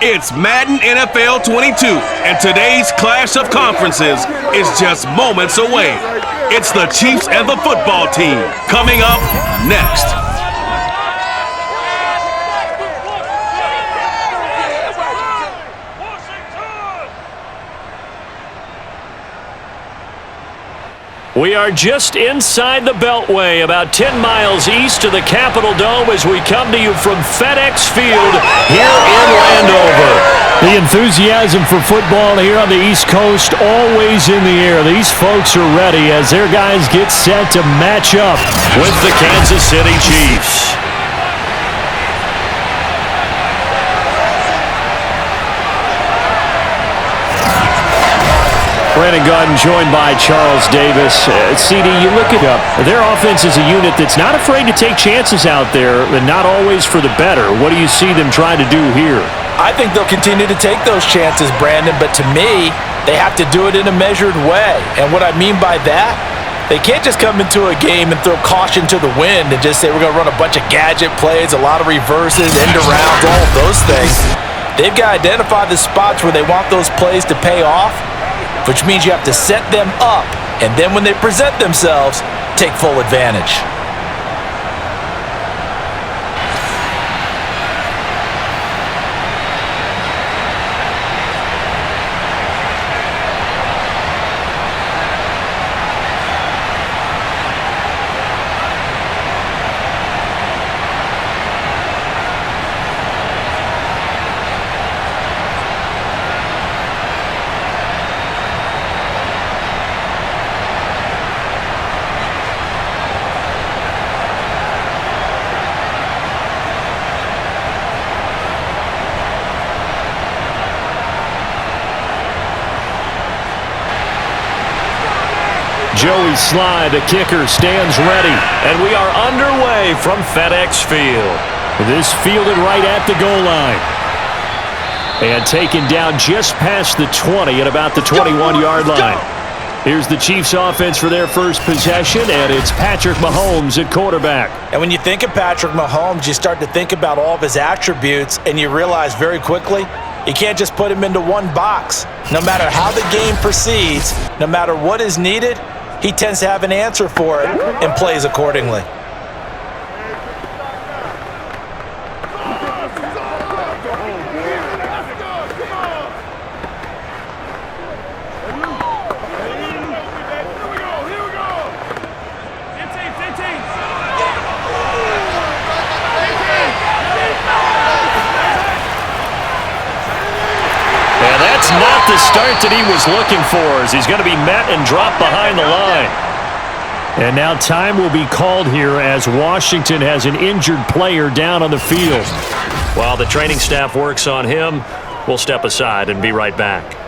It's Madden NFL 22, and today's clash of conferences is just moments away. It's the Chiefs and the football team coming up next. We are just inside the Beltway, about 10 miles east of the Capitol Dome as we come to you from FedEx Field here in Landover. The enthusiasm for football here on the East Coast always in the air. These folks are ready as their guys get set to match up with the Kansas City Chiefs. Brandon Gaudin joined by Charles Davis. CD, you look at their offense is a unit that's not afraid to take chances out there, and not always for the better. What do you see them trying to do here? I think they'll continue to take those chances, Brandon, but to me, they have to do it in a measured way. And what I mean by that, they can't just come into a game and throw caution to the wind and just say we're going to run a bunch of gadget plays, a lot of reverses, end arounds, all of those things. They've got to identify the spots where they want those plays to pay off, which means you have to set them up, and then when they present themselves, take full advantage. Joey Sly, the kicker, stands ready. And we are underway from FedEx Field. This fielded right at the goal line. And taken down just past the 20 at about the 21-yard line. Here's the Chiefs offense for their first possession, and it's Patrick Mahomes at quarterback. And when you think of Patrick Mahomes, you start to think about all of his attributes, and you realize very quickly, you can't just put him into one box. No matter how the game proceeds, no matter what is needed, he tends to have an answer for it and plays accordingly. Not the start that he was looking for, as he's going to be met and dropped behind the line. And now time will be called here as Washington has an injured player down on the field. While the training staff works on him, we'll step aside and be right back.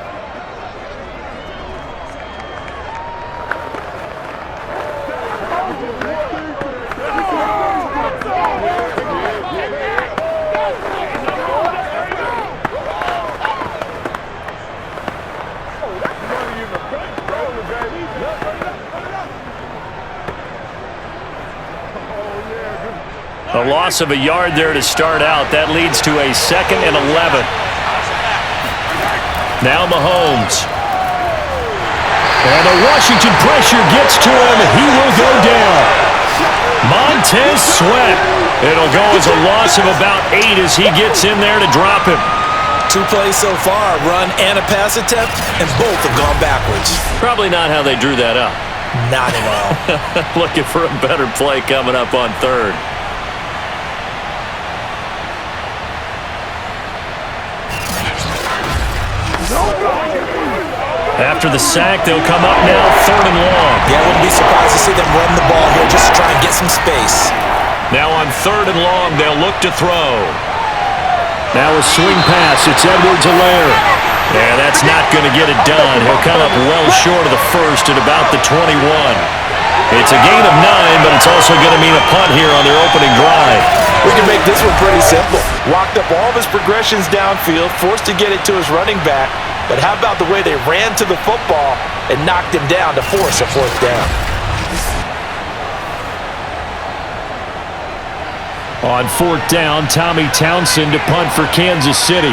A loss of a yard there to start out. That leads to a 2nd and 11. Now Mahomes. And the Washington pressure gets to him. He will go down. Montez Sweat. It'll go as a loss of about 8 as he gets in there to drop him. 2 plays so far, a run and a pass attempt, and both have gone backwards. Probably not how they drew that up. Not at all. Looking for a better play coming up on 3rd. After the sack, they'll come up now 3rd and long. Yeah, I wouldn't be surprised to see them run the ball here just to try and get some space. Now on 3rd and long, they'll look to throw. Now a swing pass. It's Edwards-Helaire. Yeah, that's not going to get it done. He'll come up well short of the first at about the 21. It's a gain of 9, but it's also going to mean a punt here on their opening drive. We can make this one pretty simple. Locked up all of his progressions downfield, forced to get it to his running back. But how about the way they ran to the football and knocked him down to force a 4th down? On 4th down, Tommy Townsend to punt for Kansas City.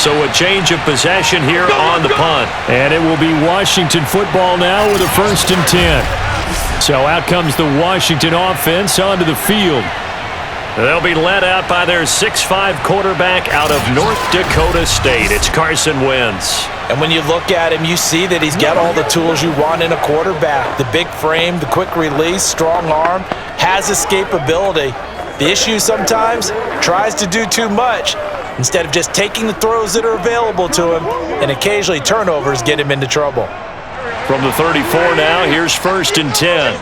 So a change of possession here on the punt. And it will be Washington football now with a 1st and 10. So out comes the Washington offense onto the field. They'll be led out by their 6'5" quarterback out of North Dakota State. It's Carson Wentz. And when you look at him, you see that he's got all the tools you want in a quarterback. The big frame, the quick release, strong arm, has escapability. The issue sometimes, tries to do too much instead of just taking the throws that are available to him, and occasionally turnovers get him into trouble. From the 34 now, here's 1st and 10.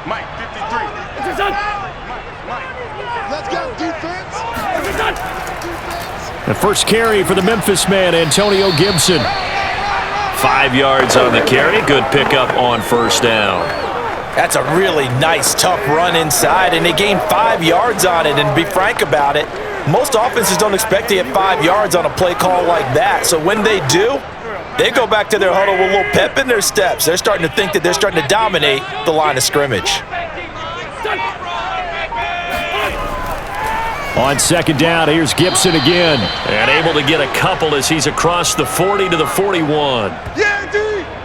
Mike, 53. Let's go, defense. The first carry for the Memphis man, Antonio Gibson. 5 yards on the carry. Good pickup on 1st down. That's a really nice, tough run inside, and they gained 5 yards on it. And to be frank about it, most offenses don't expect to get 5 yards on a play call like that. So when they do, they go back to their huddle with a little pep in their steps. They're starting to think that they're starting to dominate the line of scrimmage. On 2nd down, here's Gibson again. And able to get a couple as he's across the 40 to the 41.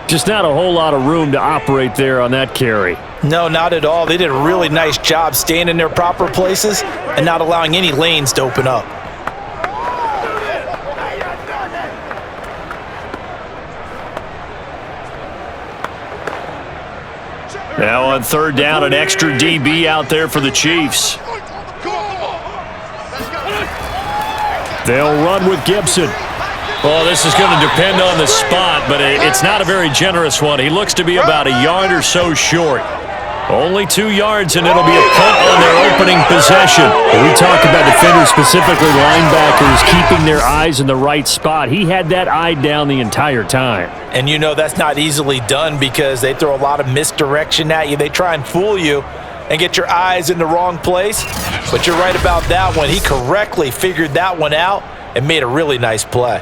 Just not a whole lot of room to operate there on that carry. No, not at all. They did a really nice job staying in their proper places and not allowing any lanes to open up. Now on 3rd down, an extra DB out there for the Chiefs. They'll run with Gibson. Well, this is going to depend on the spot, but it's not a very generous one. He looks to be about a yard or so short. Only 2 yards, and it'll be a punt on their opening possession. We talk about defenders, specifically linebackers, keeping their eyes in the right spot. He had that eye down the entire time. And you know that's not easily done because they throw a lot of misdirection at you. They try and fool you and get your eyes in the wrong place. But you're right about that one. He correctly figured that one out and made a really nice play.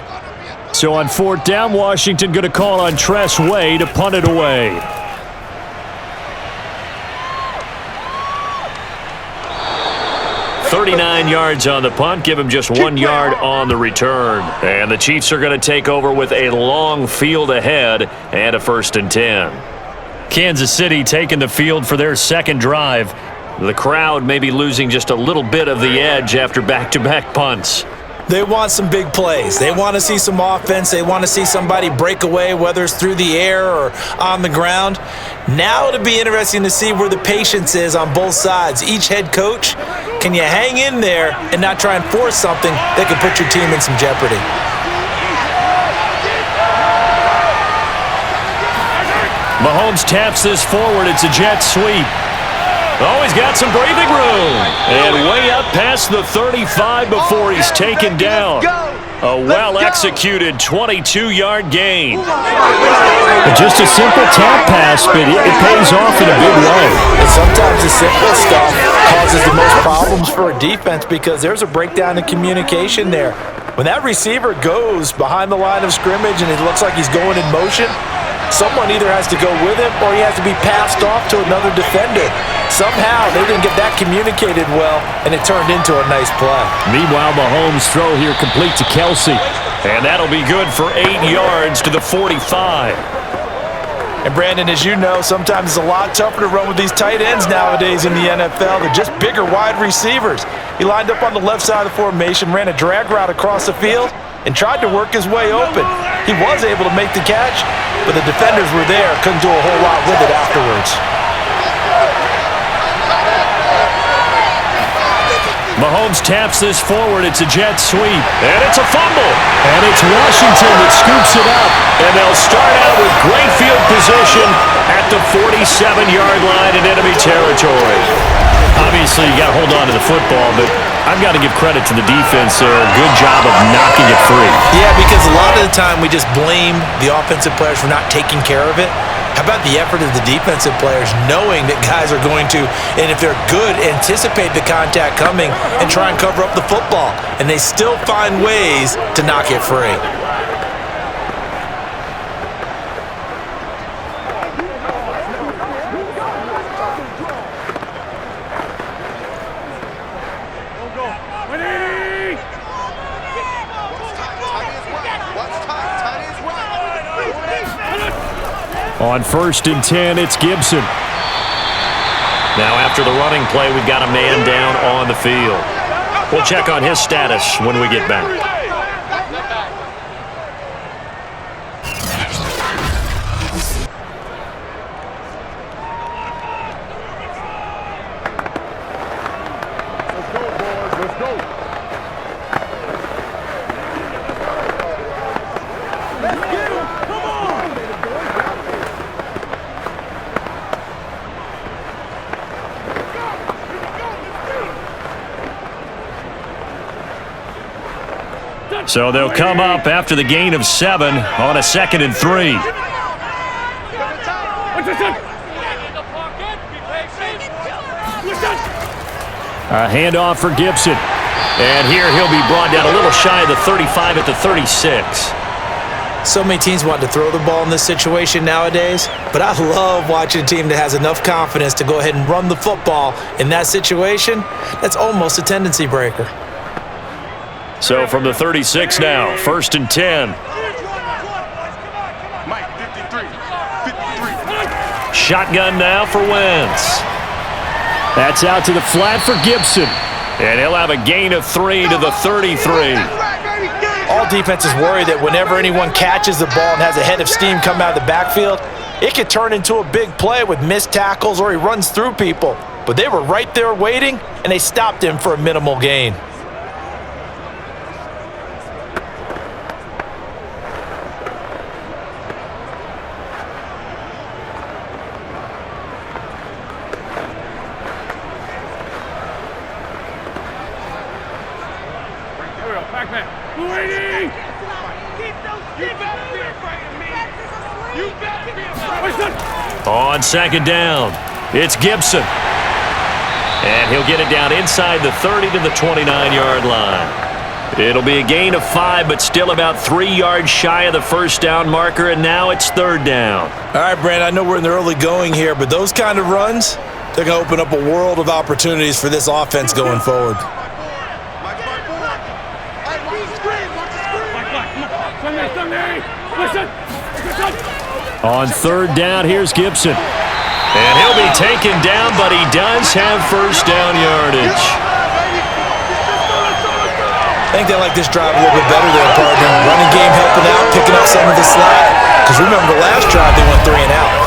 So on 4th down, Washington going to call on Tress Way to punt it away. .39 yards on the punt, give him just 1 yard on the return. And the Chiefs are going to take over with a long field ahead and a 1st and 10. Kansas City taking the field for their 2nd drive. The crowd may be losing just a little bit of the edge after back-to-back punts. They want some big plays. They want to see some offense. They want to see somebody break away, whether it's through the air or on the ground. Now it'll be interesting to see where the patience is on both sides. Each head coach, can you hang in there and not try and force something that could put your team in some jeopardy? Mahomes taps this forward. It's a jet sweep. Oh, he's got some breathing room. And way up past the 35 before he's taken down. A well-executed 22-yard gain. Just a simple tap pass, but it pays off in a big way. And sometimes the simple stuff causes the most problems for a defense because there's a breakdown in communication there. When that receiver goes behind the line of scrimmage and it looks like he's going in motion, someone either has to go with him or he has to be passed off to another defender. Somehow they didn't get that communicated well, and it turned into a nice play. Meanwhile, Mahomes' throw here complete to Kelsey. And that'll be good for 8 yards to the 45. And Brandon, as you know, sometimes it's a lot tougher to run with these tight ends nowadays in the NFL. They're just bigger wide receivers. He lined up on the left side of the formation, ran a drag route across the field, and tried to work his way open. He was able to make the catch, but the defenders were there, couldn't do a whole lot with it afterwards. Mahomes taps this forward. It's a jet sweep. And it's a fumble. And it's Washington that scoops it up. And they'll start out with great field position at the 47-yard line in enemy territory. Obviously, you got to hold on to the football, but I've got to give credit to the defense there. Good job of knocking it free. Yeah, because a lot of the time we just blame the offensive players for not taking care of it. How about the effort of the defensive players knowing that guys are going to, and if they're good, anticipate the contact coming and try and cover up the football. And they still find ways to knock it free. On 1st and 10, it's Gibson. Now after the running play, we've got a man down on the field. We'll check on his status when we get back. So they'll come up after the gain of 7 on a 2nd and 3. A handoff for Gibson. And here he'll be brought down a little shy of the 35 at the 36. So many teams want to throw the ball in this situation nowadays, but I love watching a team that has enough confidence to go ahead and run the football in that situation. That's almost a tendency breaker. So from the 36 now, 1st and 10. Mike, 53. Shotgun now for Wentz. That's out to the flat for Gibson. And he'll have a gain of 3 to the 33. All defenses worry that whenever anyone catches the ball and has a head of steam come out of the backfield, it could turn into a big play with missed tackles or he runs through people. But they were right there waiting, and they stopped him for a minimal gain. On 2nd down, it's Gibson. And he'll get it down inside the 30 to the 29-yard line. It'll be a gain of 5, but still about 3 yards shy of the 1st down marker, and now it's 3rd down. All right, Brand, I know we're in the early going here, but those kind of runs, they're going to open up a world of opportunities for this offense going forward. On 3rd down, here's Gibson. And he'll be taken down, but he does have 1st down yardage. I think they like this drive a little bit better there, partner. Running game helping out, picking up some of the slack. Because remember the last drive, they went 3 and out.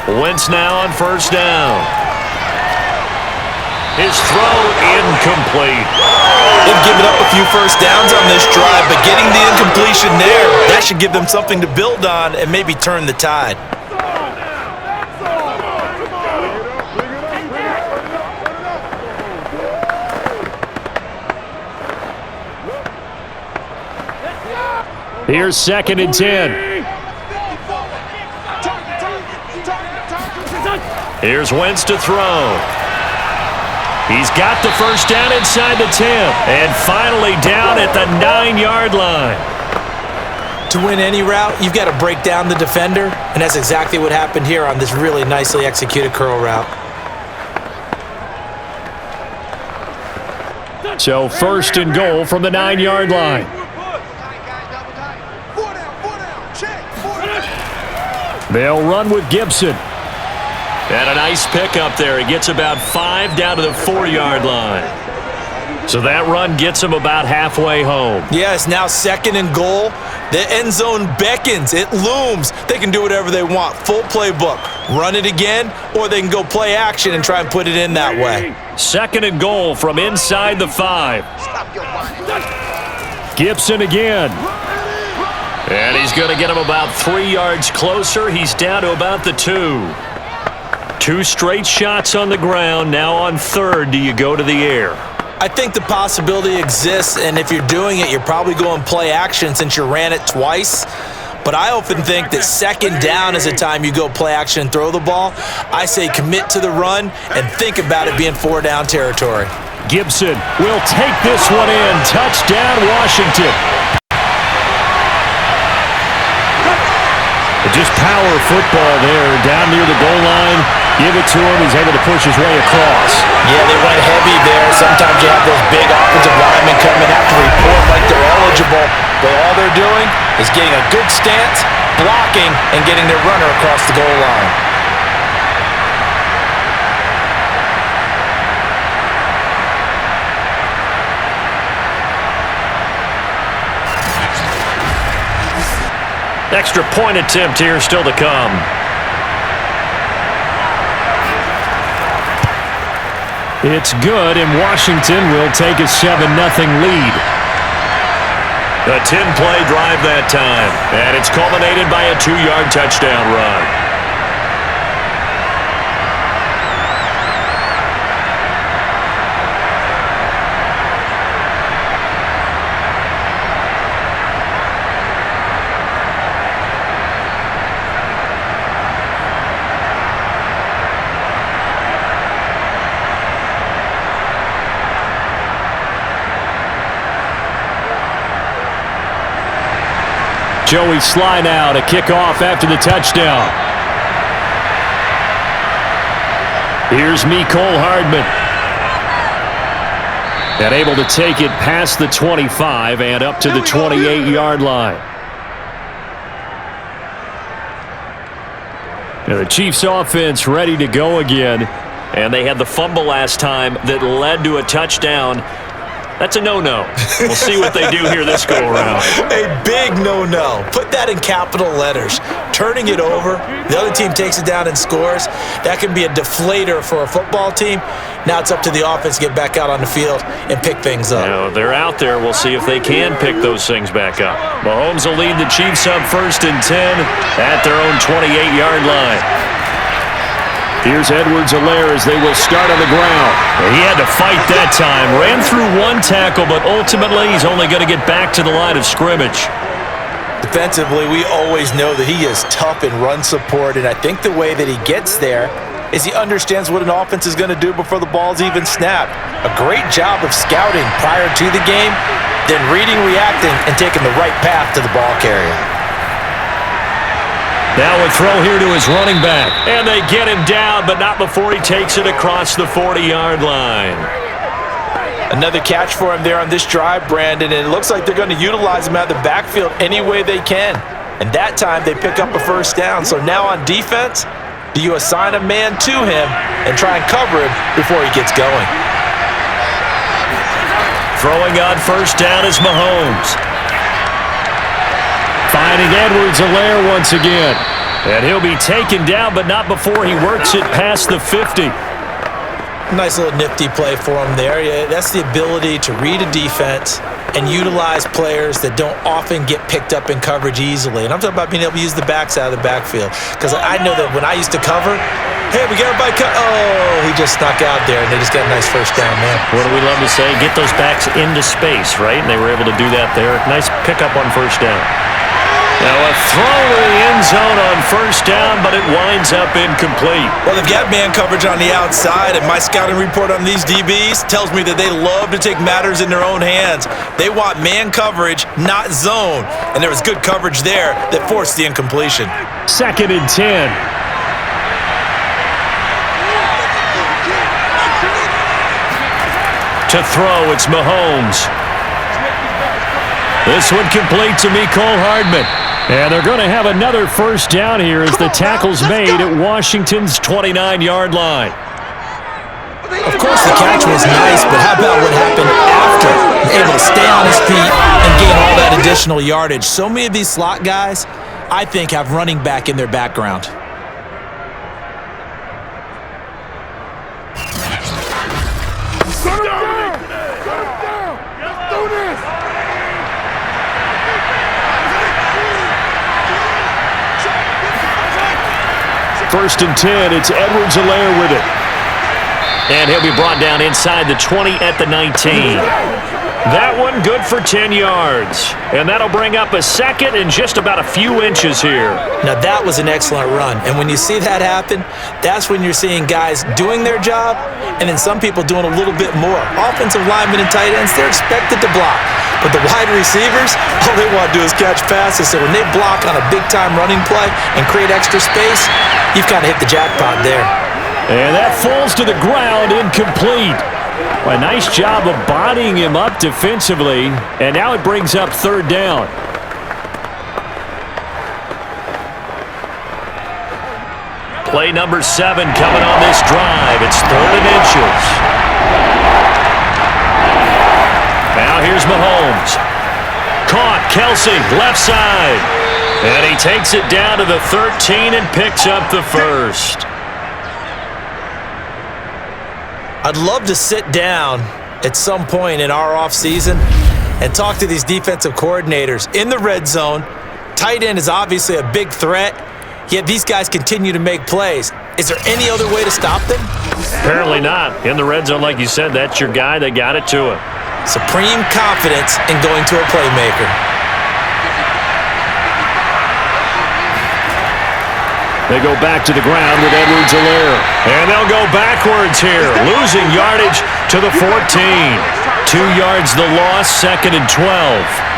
Wentz now on 1st down. His throw incomplete. They've given up a few 1st downs on this drive, but getting the incompletion there, that should give them something to build on and maybe turn the tide. Here's 2nd and 10. Here's Wentz to throw. He's got the 1st down inside the 10. And finally down at the 9-yard line. To win any route, you've got to break down the defender, and that's exactly what happened here on this really nicely executed curl route. So 1st and goal from the 9-yard line. They'll run with Gibson. And a nice pickup there. He gets about 5 down to the 4-yard line. So that run gets him about halfway home. Yes, now 2nd and goal. The end zone beckons. It looms. They can do whatever they want. Full playbook. Run it again, or they can go play action and try and put it in that way. 2nd and goal from inside the 5. Gibson again. And he's going to get him about 3 yards closer. He's down to about the 2. 2 straight shots on the ground. Now on 3rd, do you go to the air? I think the possibility exists, and if you're doing it, you're probably going play action since you ran it twice. But I often think that 2nd down is a time you go play action and throw the ball. I say commit to the run and think about it being 4 down territory. Gibson will take this one in. Touchdown, Washington. Just power football there, down near the goal line. Give it to him. He's able to push his way across. Yeah, they went heavy there. Sometimes you have those big offensive linemen coming out to report like they're eligible, but all they're doing is getting a good stance, blocking, and getting their runner across the goal line. Extra point attempt here still to come. It's good, and Washington will take a 7-0 lead. A 10-play drive that time, and it's culminated by a 2-yard touchdown run. Joey Sly now to kick off after the touchdown. Here's Mecole Hardman. And able to take it past the 25 and up to the 28-yard line. Now the Chiefs offense ready to go again. And they had the fumble last time that led to a touchdown. That's a no-no. We'll see what they do here this go-around. A big no-no. Put that in capital letters. Turning it over, the other team takes it down and scores. That can be a deflator for a football team. Now it's up to the offense to get back out on the field and pick things up. Now, they're out there. We'll see if they can pick those things back up. Mahomes will lead the Chiefs up 1st and 10 at their own 28-yard line. Here's Edwards-Helaire as they will start on the ground. He had to fight that time. Ran through one tackle, but ultimately he's only going to get back to the line of scrimmage. Defensively, we always know that he is tough in run support, and I think the way that he gets there is he understands what an offense is going to do before the ball's even snapped. A great job of scouting prior to the game, then reading, reacting, and taking the right path to the ball carrier. Now a throw here to his running back. And they get him down, but not before he takes it across the 40-yard line. Another catch for him there on this drive, Brandon, and it looks like they're going to utilize him out of the backfield any way they can. And that time they pick up a first down. So now on defense, do you assign a man to him and try and cover him before he gets going? Throwing on first down is Mahomes. Finding Edwards-Helaire once again. And he'll be taken down, but not before he works it past the 50. Nice little nifty play for him there. Yeah, that's the ability to read a defense and utilize players that don't often get picked up in coverage easily. And I'm talking about being able to use the backs out of the backfield. Because I know that when I used to cover, hey, we got everybody cut. Oh, he just snuck out there, and they just got a nice first down there. What do we love to say? Get those backs into space, right? And they were able to do that there. Nice pickup on first down. Now a throw to the end zone on first down, but it winds up incomplete. Well, they've got man coverage on the outside, and my scouting report on these DBs tells me that they love to take matters in their own hands. They want man coverage, not zone. And there was good coverage there that forced the incompletion. 2nd and 10. To throw, it's Mahomes. This one complete to Mecole Hardman. And they're going to have another first down here as the tackle's made at Washington's 29-yard line. Of course, the catch was nice, but how about what happened after? Able to stay on his feet and gain all that additional yardage. So many of these slot guys, I think, have running back in their background. First and 10, it's Edwards-Helaire with it. And he'll be brought down inside the 20 at the 19. That one good for 10 yards. And that'll bring up a second and just about a few inches here. Now, that was an excellent run. And when you see that happen, that's when you're seeing guys doing their job and then some people doing a little bit more. Offensive linemen and tight ends, they're expected to block. But the wide receivers, all they want to do is catch passes. So when they block on a big-time running play and create extra space, you've kind of hit the jackpot there. And that falls to the ground, incomplete. A nice job of bodying him up defensively, and now it brings up third down. Play number 7 coming on this drive. It's 3rd and inches. Now here's Mahomes. Caught, Kelsey, left side. And he takes it down to the 13 and picks up the first. I'd love to sit down at some point in our offseason and talk to these defensive coordinators in the red zone. Tight end is obviously a big threat, yet these guys continue to make plays. Is there any other way to stop them? Apparently not. In the red zone, like you said, that's your guy. They got it to him. Supreme confidence in going to a playmaker. They go back to the ground with Edwards-Helaire. And they'll go backwards here, losing yardage to the 14. 2 yards the loss, 2nd and 12.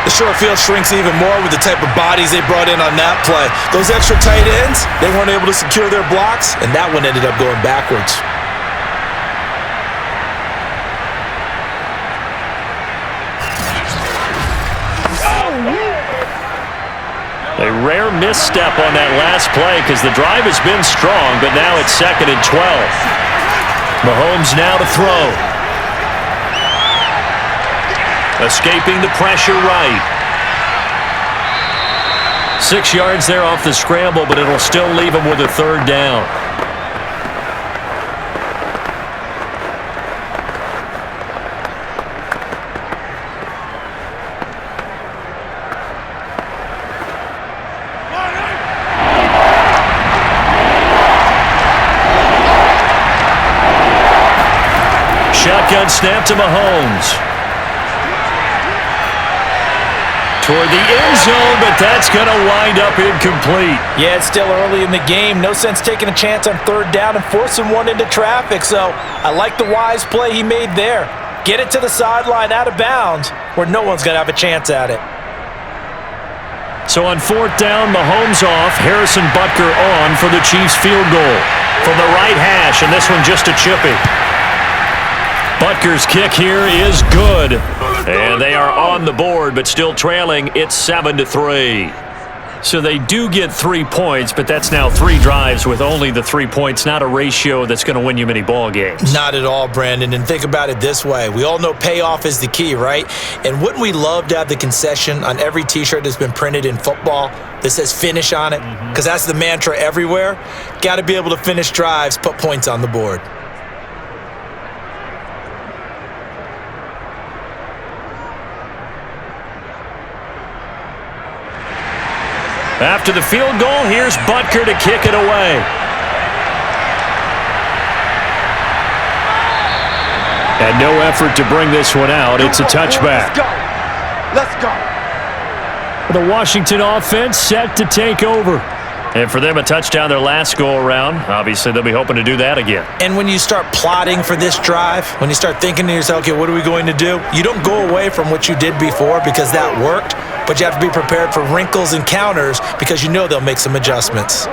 The short field shrinks even more with the type of bodies they brought in on that play. Those extra tight ends, they weren't able to secure their blocks, and that one ended up going backwards. A rare misstep on that last play because the drive has been strong, but now it's 2nd and 12. Mahomes now to throw. Escaping the pressure right. 6 yards there off the scramble, but it'll still leave him with a 3rd down. Shotgun snap to Mahomes. Toward the end zone, but that's going to wind up incomplete. Yeah, it's still early in the game. No sense taking a chance on 3rd down and forcing one into traffic. So I like the wise play he made there. Get it to the sideline out of bounds where no one's going to have a chance at it. So on 4th down, Mahomes off. Harrison Butker on for the Chiefs field goal. From the right hash, and this one just a chippy. Butker's kick here is good. And they are on the board, but still trailing. It's 7-3. So they do get 3 points, but that's now 3 drives with only the 3 points. Not a ratio that's going to win you many ball games. Not at all, Brandon. And think about it this way. We all know payoff is the key, right? And wouldn't we love to have the concession on every T-shirt that's been printed in football that says finish on it? Because that's the mantra everywhere. Got to be able to finish drives, put points on the board. After the field goal, here's Butker to kick it away. And no effort to bring this one out. It's a touchback. Let's go. The Washington offense set to take over. And for them, a touchdown their last go-around. Obviously, they'll be hoping to do that again. And when you start plotting for this drive, when you start thinking to yourself, okay, what are we going to do? You don't go away from what you did before because that worked, but you have to be prepared for wrinkles and counters because you know they'll make some adjustments.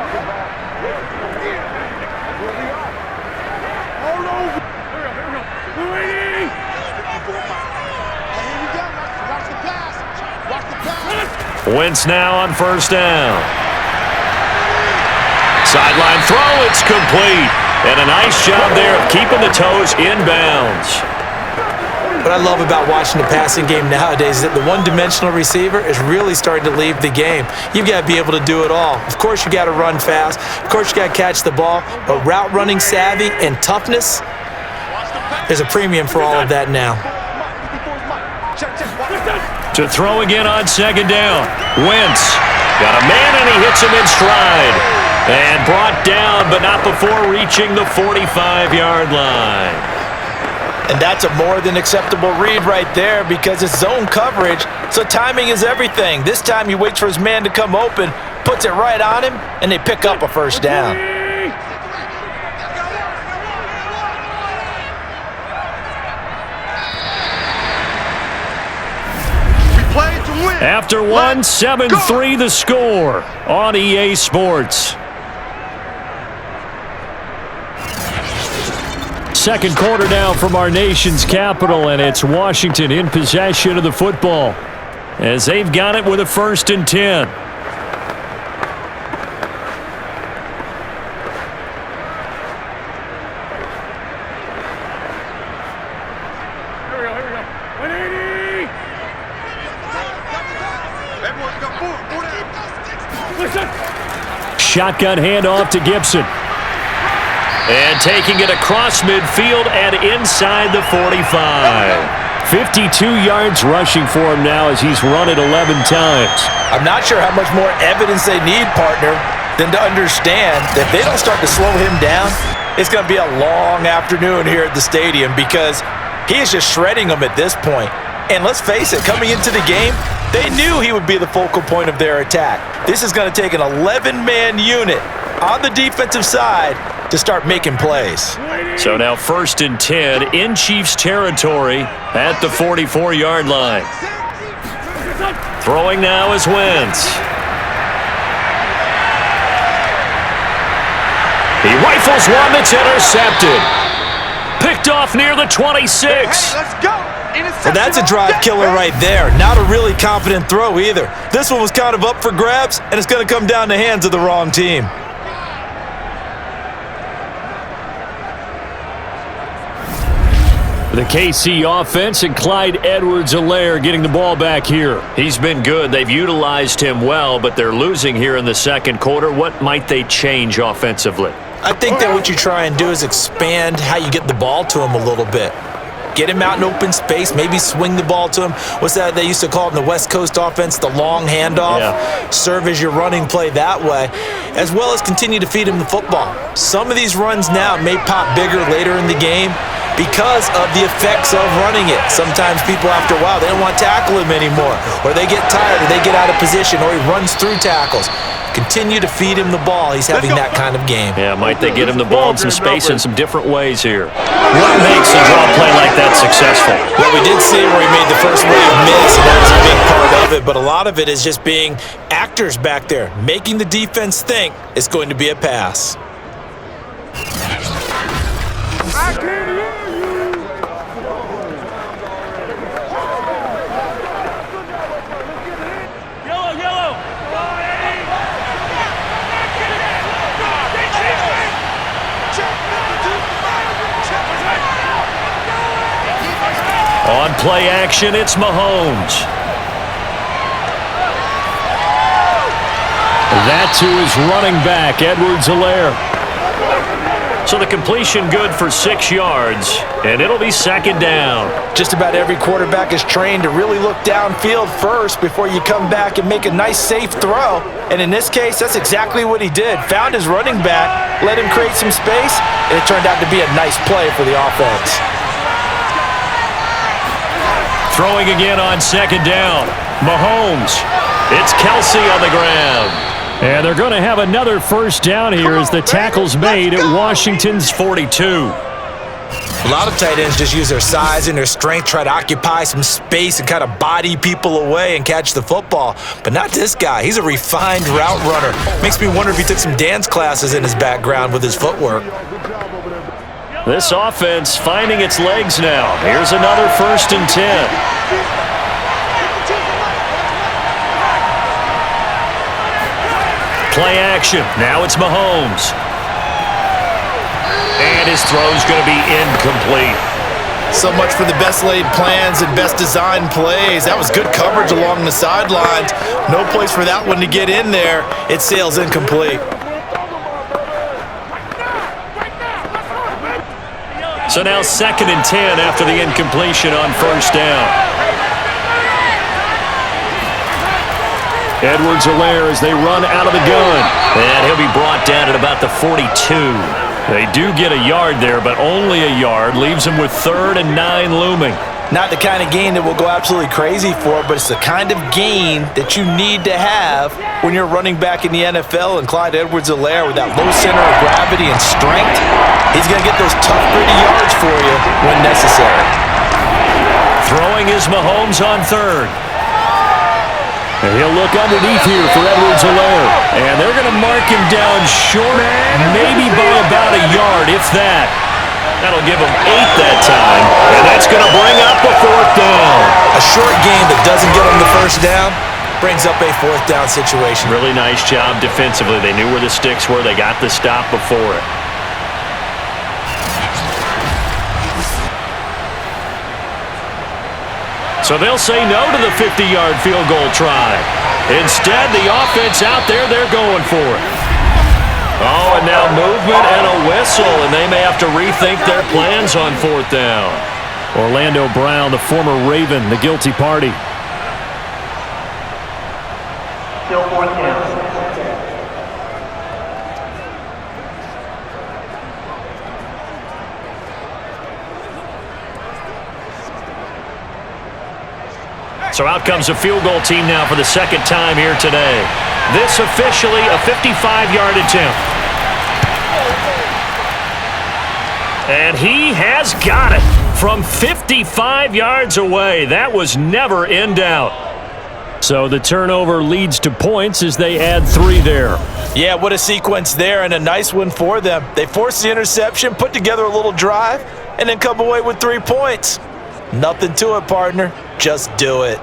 Wentz now on 1st down. Sideline throw, it's complete. And a nice job there of keeping the toes inbounds. What I love about watching the passing game nowadays is that the one-dimensional receiver is really starting to leave the game. You've got to be able to do it all. Of course, you got to run fast. Of course, you got to catch the ball. But route running savvy and toughness, there's a premium for all of that now. To throw again on 2nd down. Wentz got a man and he hits him in stride. And brought down, but not before reaching the 45-yard line. And that's a more than acceptable read right there because it's zone coverage, so timing is everything. This time he waits for his man to come open, puts it right on him, and they pick up a first down. After one, 7-3 the score on EA Sports. Second quarter now from our nation's capital, and it's Washington in possession of the football as they've got it with a 1st and 10. Shotgun handoff to Gibson. And taking it across midfield and inside the 45. 52 yards rushing for him now as he's run it 11 times. I'm not sure how much more evidence they need, partner, than to understand that if they don't start to slow him down, it's going to be a long afternoon here at the stadium because he is just shredding them at this point. And let's face it, coming into the game, they knew he would be the focal point of their attack. This is going to take an 11-man unit on the defensive side to start making plays. So now 1st and 10 in Chiefs territory at the 44-yard line. Throwing now is Wentz. He rifles one that's intercepted. Picked off near the 26. Let's go. Well, that's a drive killer right there. Not a really confident throw either. This one was kind of up for grabs, and it's going to come down the hands of the wrong team. The KC offense and Clyde Edwards-Helaire getting the ball back here. He's been good. They've utilized him well, but they're losing here in the second quarter. What might they change offensively? I think that what you try and do is expand how you get the ball to him a little bit. Get him out in open space, maybe swing the ball to him. What's that they used to call it in the West Coast offense, the long handoff? Yeah. Serve as your running play that way, as well as continue to feed him the football. Some of these runs now may pop bigger later in the game because of the effects of running it. Sometimes people, after a while, they don't want to tackle him anymore, or they get tired, or they get out of position, or he runs through tackles. Continue to feed him the ball. He's having that kind of game. Yeah, might they get him the ball in some space in some different ways here? What makes a draw play like that successful? Well, we did see where he made the first wave miss, and that was a big part of it, but a lot of it is just being actors back there, making the defense think it's going to be a pass. I can't hear you. On play action, it's Mahomes. That to his running back, Edwards-Helaire. So the completion good for 6 yards, and it'll be 2nd down. Just about every quarterback is trained to really look downfield first before you come back and make a nice, safe throw. And in this case, that's exactly what he did. Found his running back, let him create some space, and it turned out to be a nice play for the offense. Throwing again on 2nd down. Mahomes. It's Kelsey on the ground. And they're going to have another first down here as the tackle's made at Washington's 42. A lot of tight ends just use their size and their strength, try to occupy some space and kind of body people away and catch the football. But not this guy. He's a refined route runner. Makes me wonder if he took some dance classes in his background with his footwork. This offense finding its legs now. Here's another 1st and 10. Play action. Now it's Mahomes. And his throw's going to be incomplete. So much for the best laid plans and best designed plays. That was good coverage along the sidelines. No place for that one to get in there. It sails incomplete. So now 2nd and 10 after the incompletion on 1st down. Edwards-Helaire as they run out of the gun. And he'll be brought down at about the 42. They do get a yard there, but only a yard. Leaves them with 3rd and 9 looming. Not the kind of gain that we'll go absolutely crazy for, but it's the kind of gain that you need to have when you're running back in the NFL. And Clyde Edwards-Helaire, with that low center of gravity and strength, he's going to get those tough, gritty yards for you when necessary. Throwing is Mahomes on 3rd. And he'll look underneath here for Edwards-Helaire. And they're going to mark him down short, maybe by about a yard, if that. That'll give him 8 that time. And that's going to bring up a 4th down. A short gain that doesn't get him the first down brings up a 4th down situation. Really nice job defensively. They knew where the sticks were. They got the stop before it. So they'll say no to the 50-yard field goal try. Instead, the offense out there, they're going for it. Oh, and now movement and a whistle, and they may have to rethink their plans on 4th down. Orlando Brown, the former Raven, the guilty party. Still 4th down. So out comes the field goal team now for the 2nd time here today. This officially a 55-yard attempt. And he has got it from 55 yards away. That was never in doubt. So the turnover leads to points as they add 3 there. Yeah, what a sequence there, and a nice one for them. They forced the interception, put together a little drive, and then come away with 3 points. Nothing to it, partner. Just do it.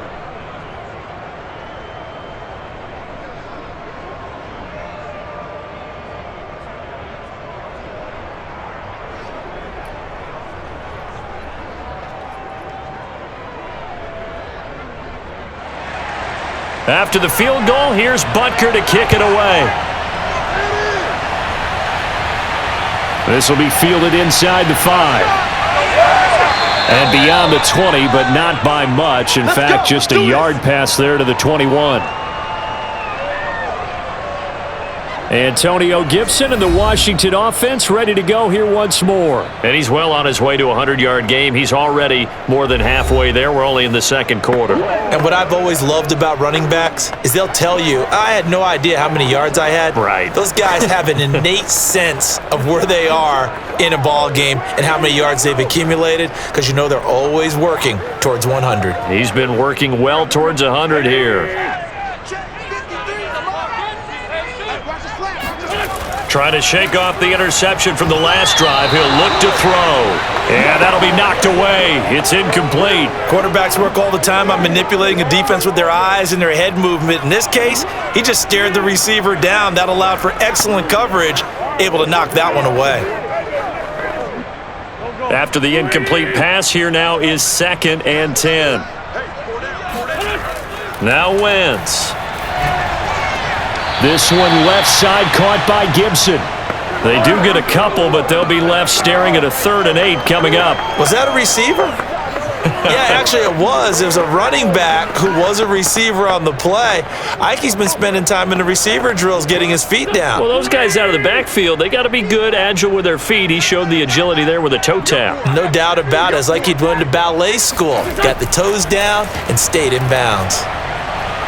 After the field goal, here's Butker to kick it away. This will be fielded inside the 5. And beyond the 20, but not by much. In fact, just a yard pass there to the 21. Antonio Gibson and the Washington offense ready to go here once more. And he's well on his way to a 100-yard game. He's already more than halfway there. We're only in the 2nd quarter. And what I've always loved about running backs is they'll tell you, I had no idea how many yards I had. Right. Those guys have an innate sense of where they are in a ball game and how many yards they've accumulated, because you know they're always working towards 100. He's been working well towards 100 here. Trying to shake off the interception from the last drive. He'll look to throw. And that'll be knocked away. It's incomplete. Quarterbacks work all the time on manipulating a defense with their eyes and their head movement. In this case, he just stared the receiver down. That allowed for excellent coverage, able to knock that one away. After the incomplete pass, here now is 2nd and 10. Now Wentz. This one left side caught by Gibson. They do get a couple, but they'll be left staring at a 3rd and 8 coming up. Was that a receiver? Yeah, actually it was. It was a running back who was a receiver on the play. Ike's been spending time in the receiver drills getting his feet down. Well, those guys out of the backfield, they got to be good, agile with their feet. He showed the agility there with a toe tap. No doubt about it. It's like he'd went to ballet school. Got the toes down and stayed in bounds.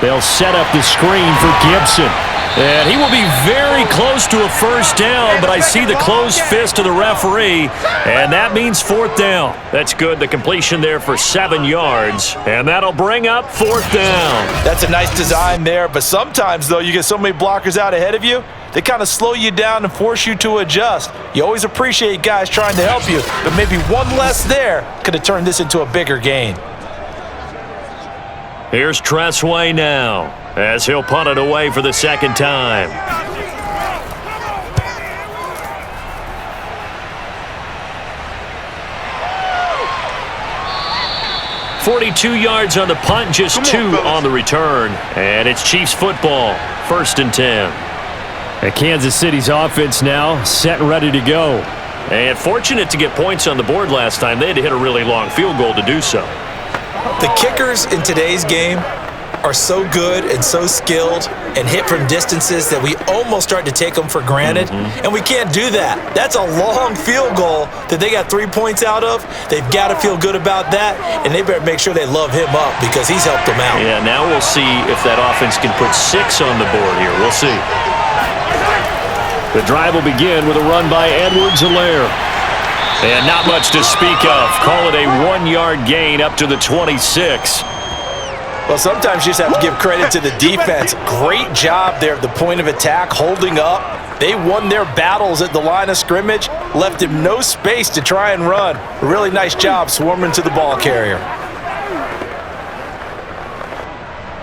They'll set up the screen for Gibson. And he will be very close to a 1st down, but I see the closed fist of the referee, and that means 4th down. That's good. The completion there for 7 yards, and that'll bring up 4th down. That's a nice design there, but sometimes, though, you get so many blockers out ahead of you, they kind of slow you down and force you to adjust. You always appreciate guys trying to help you, but maybe one less there could have turned this into a bigger gain. Here's Tressway now, as he'll punt it away for the 2nd time. "42 yards on the punt, just 2 on the return. And it's Chiefs football, 1st and 10. And Kansas City's offense now set and ready to go. And fortunate to get points on the board last time. They had to hit a really long field goal to do so. The kickers in today's game are so good and so skilled and hit from distances that we almost start to take them for granted, and we can't do that. That's a long field goal that they got 3 points out of. They've got to feel good about that, and they better make sure they love him up because he's helped them out. Yeah, now we'll see if that offense can put 6 on the board here. We'll see. The drive will begin with a run by Edwards-Helaire. And not much to speak of. Call it a 1-yard gain up to the 26. Well, sometimes you just have to give credit to the defense. Great job there at the point of attack, holding up. They won their battles at the line of scrimmage, left him no space to try and run. A really nice job swarming to the ball carrier.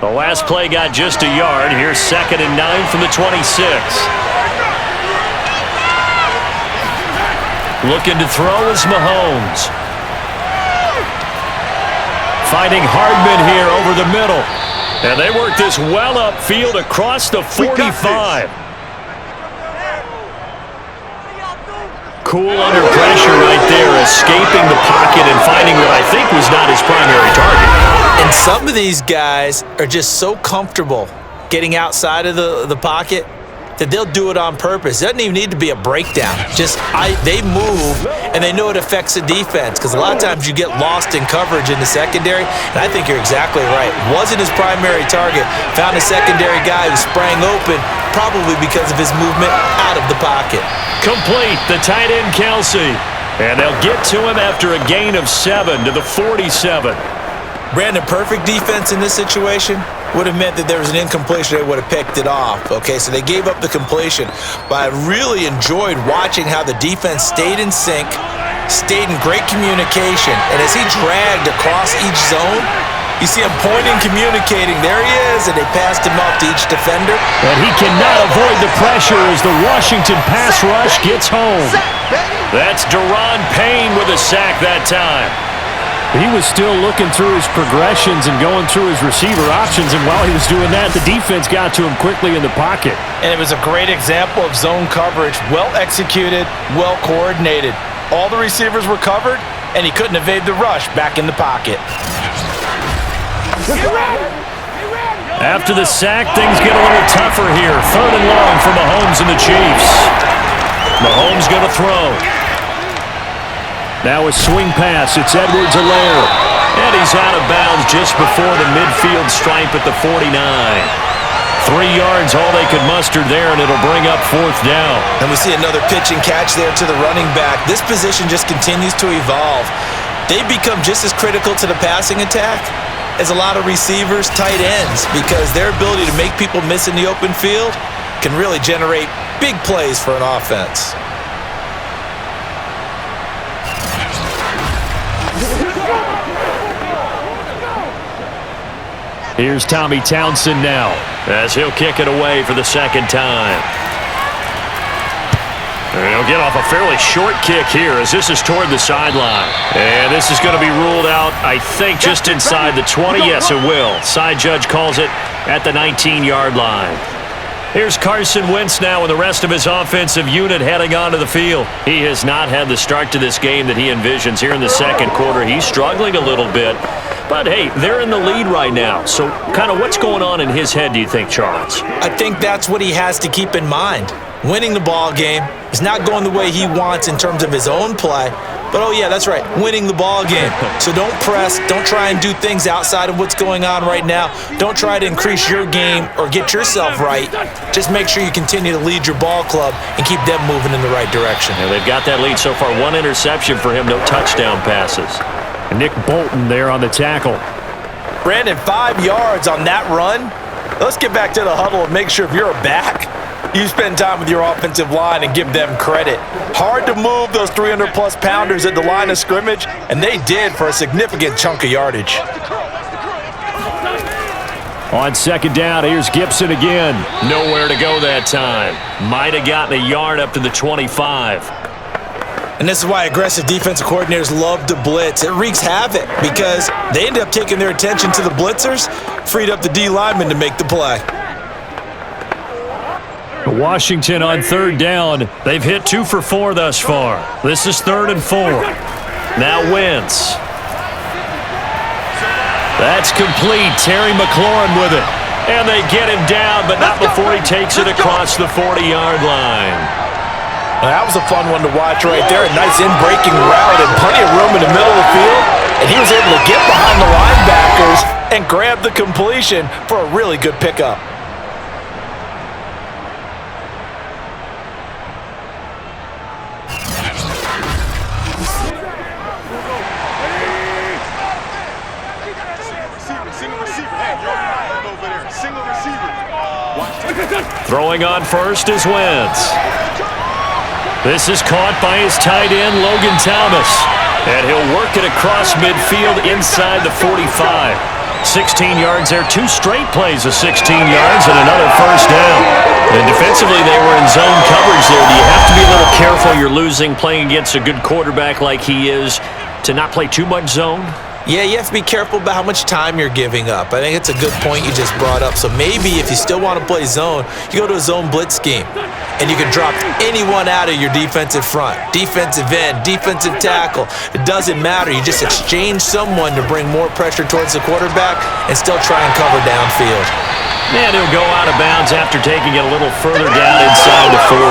The last play got just a yard. Here's 2nd and 9 from the 26. Looking to throw is Mahomes. Finding Hardman here over the middle. And they work this well upfield across the 45. Cool under pressure right there, escaping the pocket and finding what I think was not his primary target. And some of these guys are just so comfortable getting outside of the pocket that they'll do it on purpose. It doesn't even need to be a breakdown. They move, and they know it affects the defense because a lot of times you get lost in coverage in the secondary, and I think you're exactly right. Wasn't his primary target. Found a secondary guy who sprang open, probably because of his movement out of the pocket. Complete, the tight end Kelsey. And they'll get to him after a gain of 7 to the 47. Brandon, perfect defense in this situation would have meant that there was an incompletion. They would have picked it off. Okay, so they gave up the completion. But I really enjoyed watching how the defense stayed in sync, stayed in great communication. And as he dragged across each zone, you see him pointing, communicating. There he is, and they passed him off to each defender. And he cannot avoid the pressure as the Washington pass rush gets home. That's Daron Payne with a sack that time. He was still looking through his progressions and going through his receiver options, and while he was doing that, the defense got to him quickly in the pocket. And it was a great example of zone coverage, well executed, well coordinated. All the receivers were covered, and he couldn't evade the rush back in the pocket. After the sack, things get a little tougher here. 3rd and long for Mahomes and the Chiefs. Mahomes going to throw. Now a swing pass. It's Edwards-Helaire. And he's out of bounds just before the midfield stripe at the 49. 3 yards, all they could muster there, and it'll bring up 4th down. And we see another pitch and catch there to the running back. This position just continues to evolve. They become just as critical to the passing attack as a lot of receivers, tight ends, because their ability to make people miss in the open field can really generate big plays for an offense. Here's Tommy Townsend now, as he'll kick it away for the 2nd time. And he'll get off a fairly short kick here as this is toward the sideline. And this is going to be ruled out, I think, just inside the 20. Yes, it will. Side judge calls it at the 19-yard line. Here's Carson Wentz now with the rest of his offensive unit heading onto the field. He has not had the start to this game that he envisions here in the 2nd quarter. He's struggling a little bit. But, hey, they're in the lead right now. So kind of what's going on in his head, do you think, Charles? I think that's what he has to keep in mind. Winning the ball game is not going the way he wants in terms of his own play. But, oh, yeah, that's right, winning the ball game. So don't press. Don't try and do things outside of what's going on right now. Don't try to increase your game or get yourself right. Just make sure you continue to lead your ball club and keep them moving in the right direction. Yeah, they've got that lead so far. 1 interception for him, no touchdown passes. Nick Bolton there on the tackle. Brandon, 5 yards on that run. Let's get back to the huddle and make sure if you're a back, you spend time with your offensive line and give them credit. Hard to move those 300-plus pounders at the line of scrimmage, and they did for a significant chunk of yardage. On 2nd down, here's Gibson again. Nowhere to go that time. Might have gotten a yard up to the 25. And this is why aggressive defensive coordinators love to blitz. It wreaks havoc because they end up taking their attention to the blitzers, freed up the D lineman to make the play. Washington on 3rd down. They've hit 2 for 4 thus far. This is 3rd and 4. Now Wentz. That's complete. Terry McLaurin with it. And they get him down, but not before he takes it across the 40-yard line. Well, that was a fun one to watch right there. A nice in-breaking route and plenty of room in the middle of the field. And he was able to get behind the linebackers and grab the completion for a really good pickup. Throwing on first is Wentz. This is caught by his tight end, Logan Thomas. And he'll work it across midfield inside the 45. 16 yards there, 2 straight plays of 16 yards and another first down. And defensively, they were in zone coverage there. Do you have to be a little careful you're losing playing against a good quarterback like he is to not play too much zone? Yeah, you have to be careful about how much time you're giving up. I think it's a good point you just brought up. So maybe if you still want to play zone, you go to a zone blitz scheme. And you can drop anyone out of your defensive front. Defensive end, defensive tackle. It doesn't matter. You just exchange someone to bring more pressure towards the quarterback and still try and cover downfield. And he'll go out of bounds after taking it a little further down inside the 40.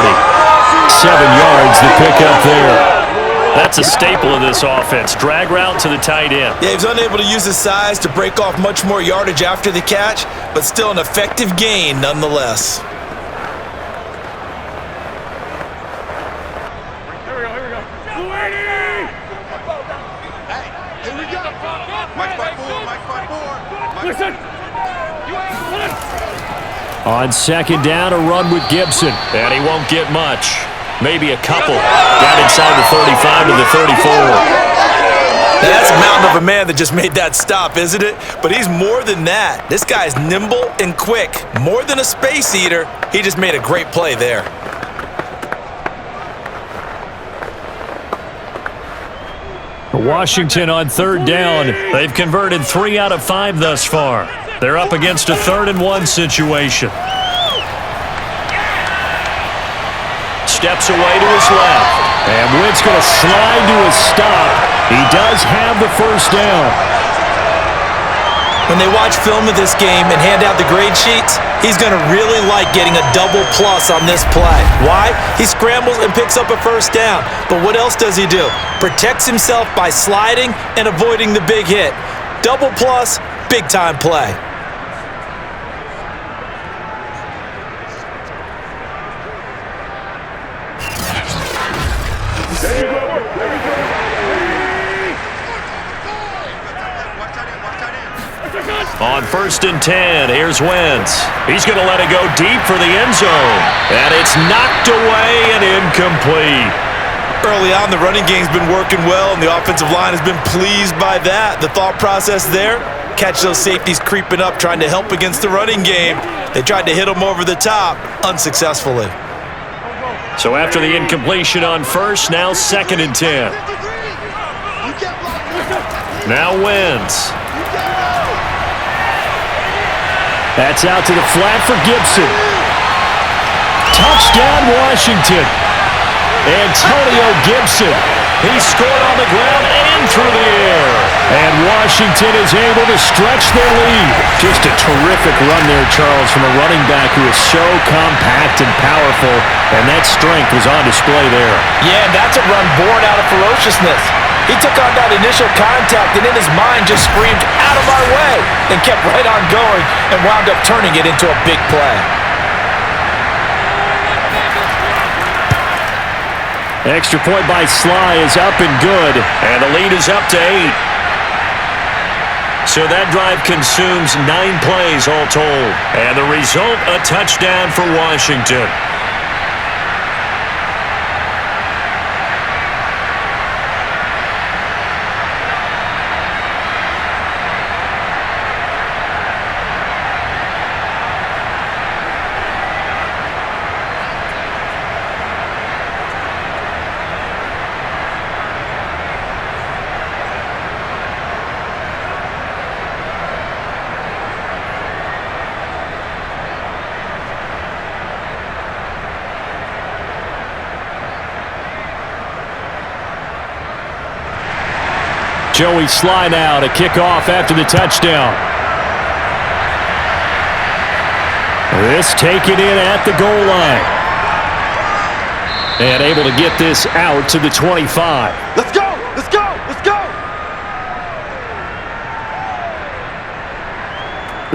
7 yards the pickup there. That's a staple of this offense. Drag route to the tight end. Yeah, he was unable to use his size to break off much more yardage after the catch, but still an effective gain nonetheless. On second down, a run with Gibson. And he won't get much. Maybe a couple. Down inside the 35 to the 34. That's a mountain of a man that just made that stop, isn't it? But he's more than that. This guy's nimble and quick. More than a space eater. He just made a great play there. Washington on third down. They've converted 3 out of 5 thus far. They're up against a 3rd and 1 situation. Steps away to his left. And Wentz going to slide to a stop. He does have the first down. When they watch film of this game and hand out the grade sheets, he's going to really like getting a double plus on this play. Why? He scrambles and picks up a first down. But what else does he do? Protects himself by sliding and avoiding the big hit. Double plus, big time play. On 1st and 10, here's Wentz. He's going to let it go deep for the end zone. And it's knocked away and incomplete. Early on, the running game's been working well, and the offensive line has been pleased by that. The thought process there, catch those safeties creeping up, trying to help against the running game. They tried to hit them over the top, unsuccessfully. So after the incompletion on 1st, now 2nd and 10. Now Wentz. That's out to the flat for Gibson. Touchdown, Washington. Antonio Gibson. He scored on the ground and through the air. And Washington is able to stretch their lead. Just a terrific run there, Charles, from a running back who is so compact and powerful. And that strength was on display there. Yeah, that's a run born out of ferociousness. He took on that initial contact and in his mind just screamed, "Out of my way!" and kept right on going and wound up turning it into a big play. Extra point by Sly is up and good. And the lead is up to 8. So that drive consumes 9 plays all told. And the result, a touchdown for Washington. Joey Sly now to kick off after the touchdown. This taken in at the goal line. And able to get this out to the 25. Let's go! Let's go! Let's go!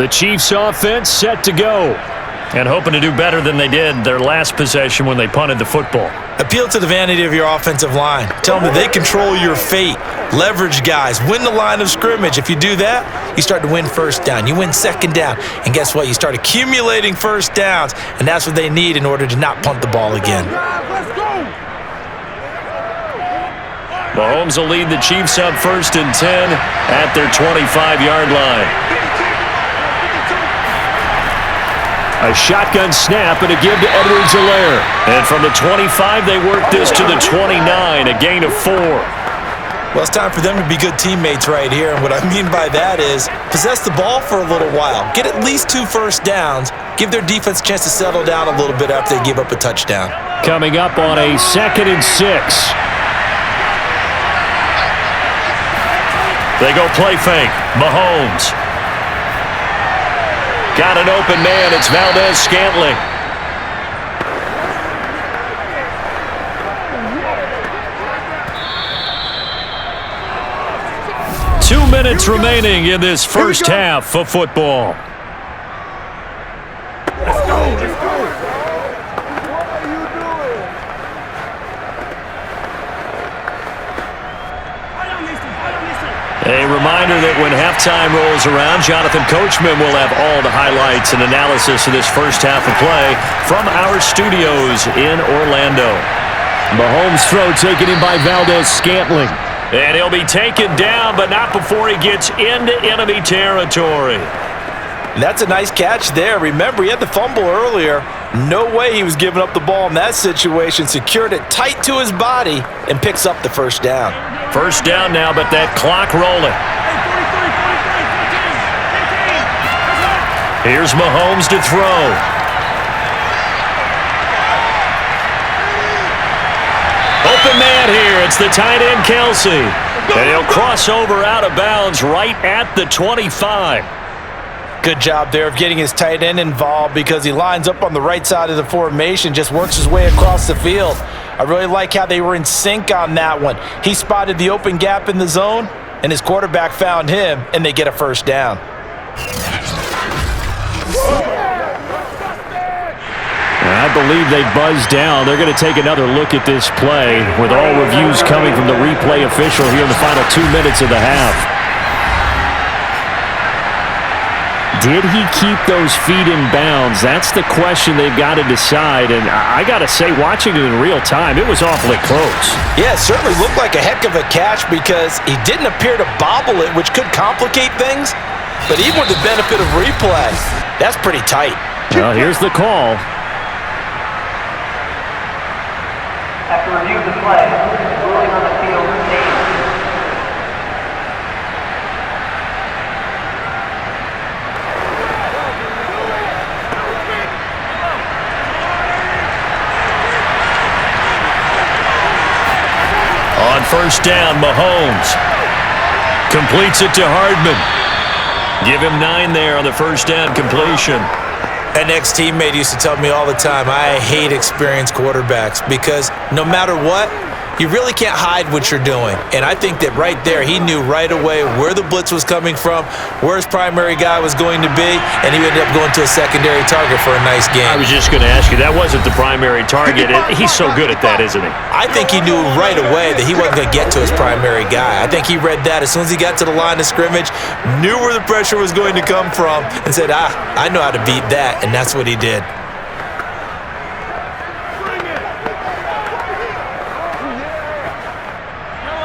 The Chiefs offense set to go. And hoping to do better than they did their last possession when they punted the football. Appeal to the vanity of your offensive line. Tell them that they control your fate. Leverage guys. Win the line of scrimmage. If you do that, you start to win first down. You win second down. And guess what? You start accumulating first downs. And that's what they need in order to not punt the ball again. Let's go! Mahomes will lead the Chiefs up 1st and 10 at their 25-yard line. A shotgun snap and a give to Edwards-Helaire. And from the 25, they work this to the 29, a gain of 4. Well, it's time for them to be good teammates right here. And what I mean by that is possess the ball for a little while. Get at least 2 first downs. Give their defense a chance to settle down a little bit after they give up a touchdown. Coming up on a 2nd and 6. They go play fake. Mahomes. Got an open man. It's Valdez-Scantling. Two minutes remaining in this first half of football. Let's go! Let's go! What are you doing? A reminder that when halftime rolls around, Jonathan Coachman will have all the highlights and analysis of this first half of play from our studios in Orlando. Mahomes' throw taken in by Valdez-Scantling. And he'll be taken down, but not before he gets into enemy territory. That's a nice catch there. Remember, he had the fumble earlier. No way he was giving up the ball in that situation. Secured it tight to his body and picks up the first down. First down now, but that clock rolling. Here's Mahomes to throw. Open man here. It's the tight end, Kelsey. And he'll cross over out of bounds right at the 25. Good job there of getting his tight end involved because he lines up on the right side of the formation, just works his way across the field. I really like how they were in sync on that one. He spotted the open gap in the zone, and his quarterback found him, and they get a first down. I believe they buzzed down. They're going to take another look at this play with all reviews coming from the replay official here in the final 2 minutes of the half. Did he keep those feet in bounds? That's the question they've got to decide. And I got to say, watching it in real time, it was awfully close. Yeah, it certainly looked like a heck of a catch because he didn't appear to bobble it, which could complicate things. But even with the benefit of replay, that's pretty tight. Well, here's the call. After review of the play, ruling on the field stays. On first down, Mahomes completes it to Hardman. Give him 9 there on the first down completion. An ex-teammate used to tell me all the time, I hate experienced quarterbacks because no matter what, you really can't hide what you're doing. And I think that right there, he knew right away where the blitz was coming from, where his primary guy was going to be, and he ended up going to a secondary target for a nice game. I was just going to ask you, that wasn't the primary target. He's so good at that, isn't he? I think he knew right away that he wasn't going to get to his primary guy. I think he read that as soon as he got to the line of scrimmage, knew where the pressure was going to come from, and said, I know how to beat that, and that's what he did.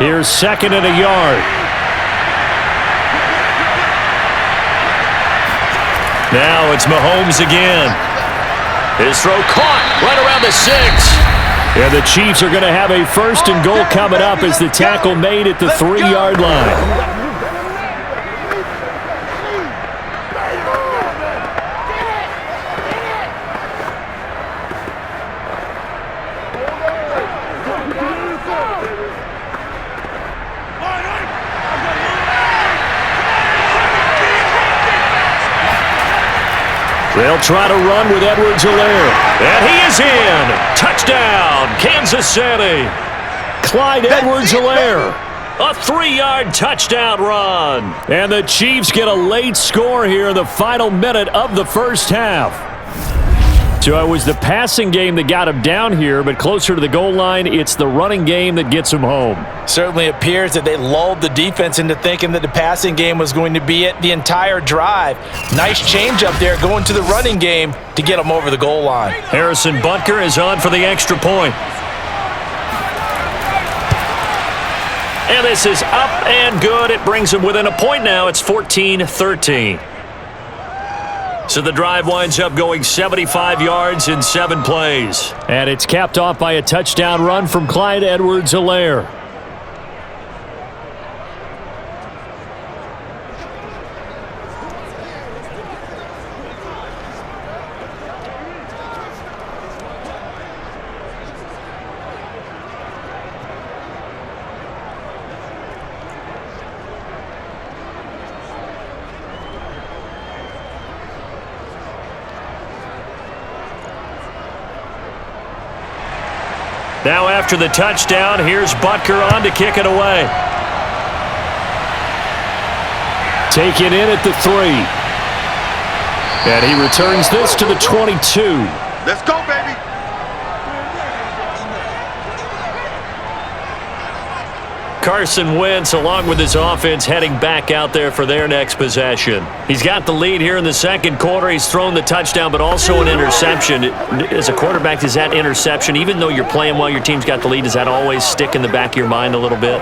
Here's 2nd and a yard. Now it's Mahomes again. His throw caught right around the 6. Yeah, the Chiefs are going to have a 1st and goal coming up as the tackle made at the 3-yard line. They'll try to run with Edwards-Helaire. And he is in. Touchdown, Kansas City. Clyde Edwards-Helaire. A 3-yard touchdown run. And the Chiefs get a late score here in the final minute of the first half. So it was the passing game that got him down here, but closer to the goal line, it's the running game that gets him home. Certainly appears that they lulled the defense into thinking that the passing game was going to be it the entire drive. Nice change up there going to the running game to get them over the goal line. Harrison Butker is on for the extra point. And this is up and good. It brings him within a point now. It's 14-13. So the drive winds up going 75 yards in 7 plays. And it's capped off by a touchdown run from Clyde Edwards-Helaire. Now after the touchdown, here's Butker on to kick it away. Taken in at the 3. And he returns this to the 22. Let's go, baby. Carson Wentz, along with his offense, heading back out there for their next possession. He's got the lead here in the second quarter. He's thrown the touchdown, but also an interception. As a quarterback, does that interception, even though you're playing while your team's got the lead, does that always stick in the back of your mind a little bit?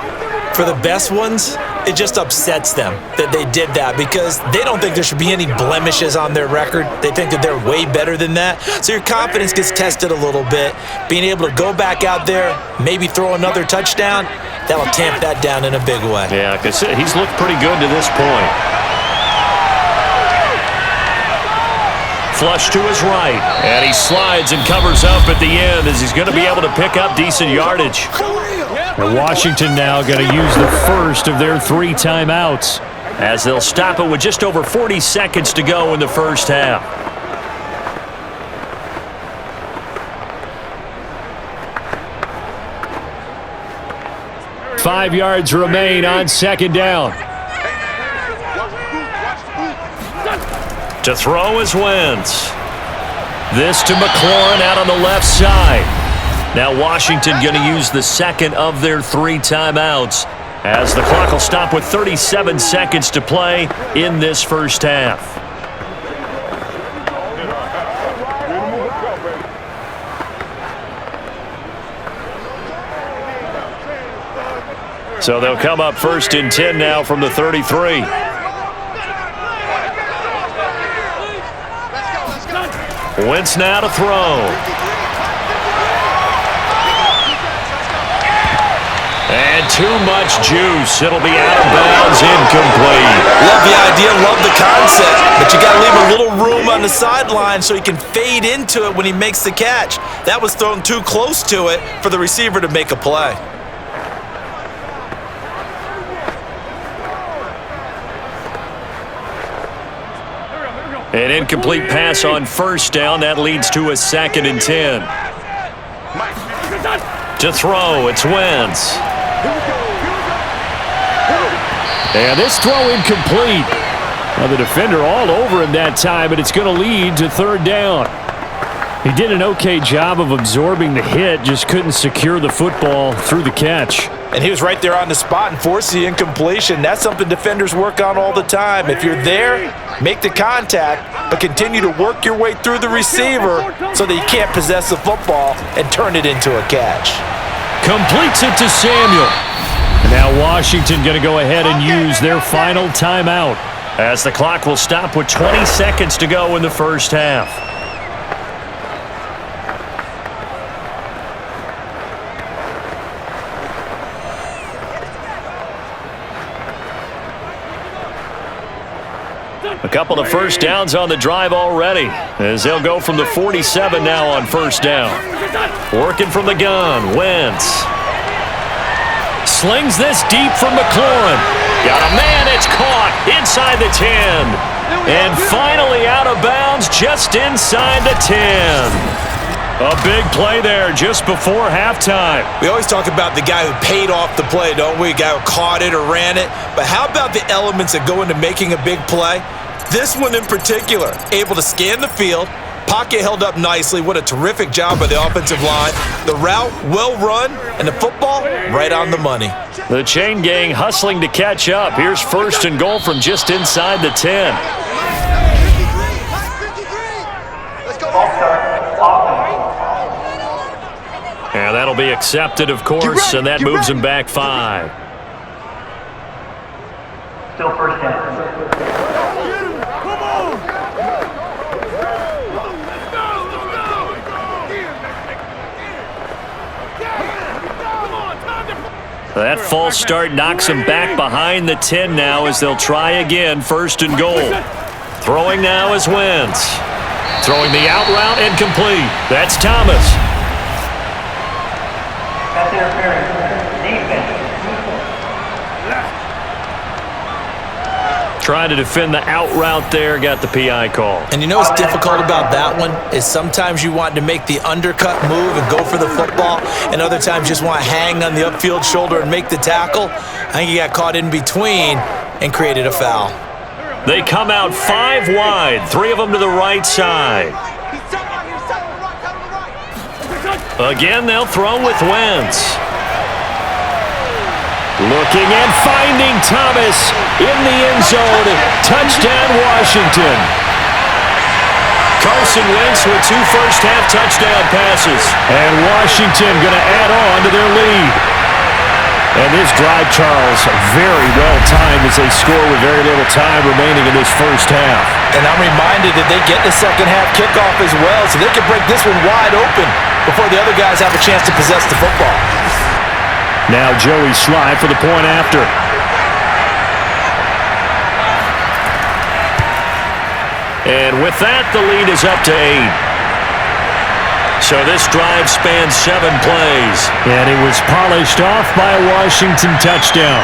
For the best ones, it just upsets them that they did that because they don't think there should be any blemishes on their record. They think that they're way better than that. So your confidence gets tested a little bit. Being able to go back out there, maybe throw another touchdown, that'll tamp that down in a big way. Yeah, because he's looked pretty good to this point. Flush to his right, and he slides and covers up at the end as he's going to be able to pick up decent yardage. And Washington now going to use the first of their 3 timeouts, as they'll stop it with just over 40 seconds to go in the first half. Five yards remain on second down. To throw is Wentz. This to McLaurin out on the left side. Now Washington going to use the second of their 3 timeouts as the clock will stop with 37 seconds to play in this first half. So they'll come up 1st and 10 now from the 33. Wentz now to throw. And too much juice. It'll be out of bounds, incomplete. Love the idea, love the concept, but you got to leave a little room on the sideline so he can fade into it when he makes the catch. That was thrown too close to it for the receiver to make a play. An incomplete pass on 1st down. That leads to a 2nd and 10. To throw, it's Wentz. And this throw incomplete. Now the defender all over him that time, but it's going to lead to 3rd down. He did an okay job of absorbing the hit, just couldn't secure the football through the catch. And he was right there on the spot and forced the incompletion. That's something defenders work on all the time. If you're there, make the contact, but continue to work your way through the receiver so that you can't possess the football and turn it into a catch. Completes it to Samuel. And now Washington going to go ahead and use their final timeout, as the clock will stop with 20 seconds to go in the first half. A couple of first downs on the drive already, as they'll go from the 47 now on 1st down. Working from the gun, Wentz. Slings this deep from McLaurin. Got a man, it's caught inside the 10. And finally out of bounds just inside the 10. A big play there just before halftime. We always talk about the guy who paid off the play, don't we? The guy who caught it or ran it. But how about the elements that go into making a big play? This one in particular, able to scan the field, pocket held up nicely. What a terrific job by the offensive line. The route, well run, and the football, right on the money. The chain gang hustling to catch up. Here's first and goal from just inside the 10. And that'll be accepted, of course, and that moves him back 5. Still first down. That false start knocks him back behind the 10 now as they'll try again, first and goal. Throwing now is Wentz. Throwing the out route and complete. That's Thomas. That's interference. Defense. Trying to defend the out route there, got the PI call. And you know what's difficult about that one is sometimes you want to make the undercut move and go for the football, and other times you just want to hang on the upfield shoulder and make the tackle. I think he got caught in between and created a foul. They come out 5 wide, 3 of them to the right side. Again, they'll throw with Wentz. Looking and finding Thomas in the end zone. Touchdown, Washington. Carson Wentz with 2 first-half touchdown passes. And Washington going to add on to their lead. And this drive, Charles, very well timed as they score with very little time remaining in this first half. And I'm reminded that they get the second half kickoff as well, so they can break this one wide open before the other guys have a chance to possess the football. Now Joey Sly for the point after. And with that, the lead is up to 8. So this drive spans 7 plays. And it was polished off by a Washington touchdown.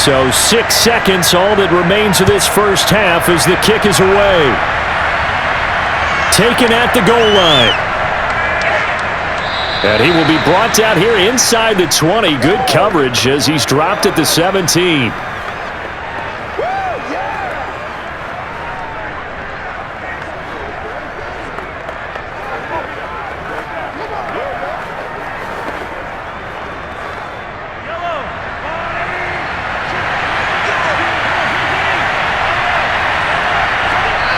So 6 seconds, all that remains of this first half as the kick is away. Taken at the goal line. And he will be brought down here inside the 20. Good coverage as he's dropped at the 17.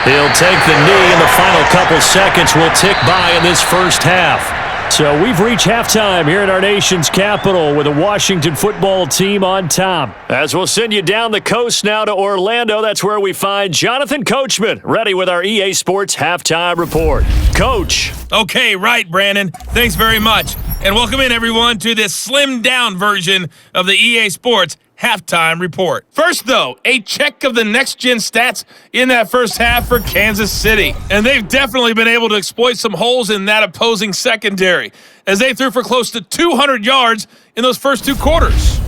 He'll take the knee, and the final couple seconds will tick by in this first half. So we've reached halftime here in our nation's capital with the Washington football team on top. As we'll send you down the coast now to Orlando, that's where we find Jonathan Coachman, ready with our EA Sports Halftime Report. Coach. Okay, right, Brandon. Thanks very much. And welcome in, everyone, to this slimmed-down version of the EA Sports Halftime Report. First, though, a check of the next-gen stats in that first half for Kansas City. And they've definitely been able to exploit some holes in that opposing secondary, as they threw for close to 200 yards in those first 2 quarters.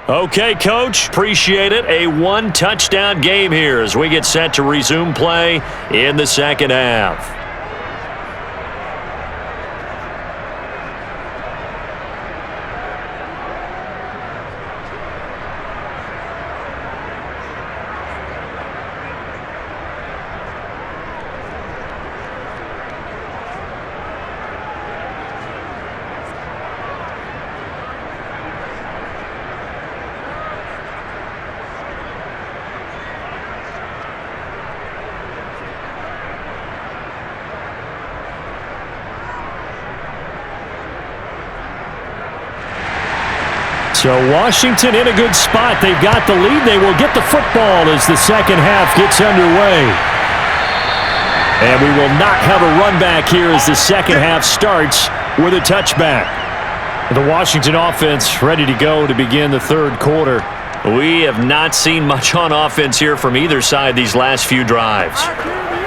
Okay, Coach, appreciate it. A 1-touchdown game here as we get set to resume play in the second half. So Washington in a good spot. They've got the lead. They will get the football as the second half gets underway. And we will not have a run back here as the second half starts with a touchback. The Washington offense ready to go to begin the third quarter. We have not seen much on offense here from either side these last few drives.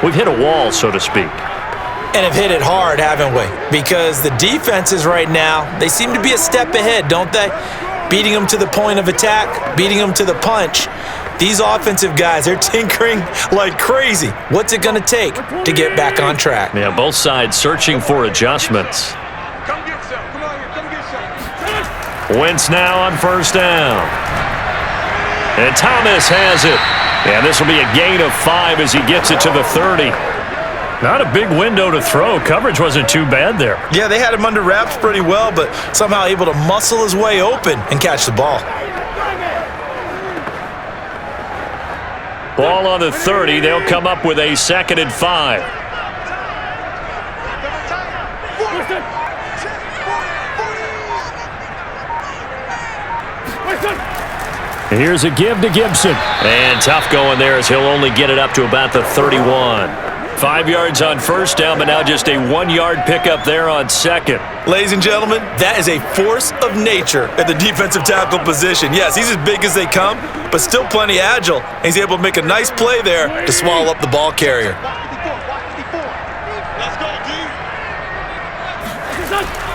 We've hit a wall, so to speak. And have hit it hard, haven't we? Because the defenses right now, they seem to be a step ahead, don't they? Beating them to the point of attack, beating them to the punch. These offensive guys, they're tinkering like crazy. What's it going to take to get back on track? Yeah, both sides searching for adjustments. Come get some. Come on here. Come get some. Wentz now on first down. And Thomas has it. And this will be a gain of 5 as he gets it to the 30. Not a big window to throw. Coverage wasn't too bad there. Yeah, they had him under wraps pretty well, but somehow able to muscle his way open and catch the ball. Ball on the 30. They'll come up with a 2nd and 5. Here's a give to Gibson. And tough going there as he'll only get it up to about the 31. 5 yards on first down, but now just a 1-yard pickup there on second. Ladies and gentlemen, that is a force of nature at the defensive tackle position. Yes, he's as big as they come, but still plenty agile. And he's able to make a nice play there to swallow up the ball carrier.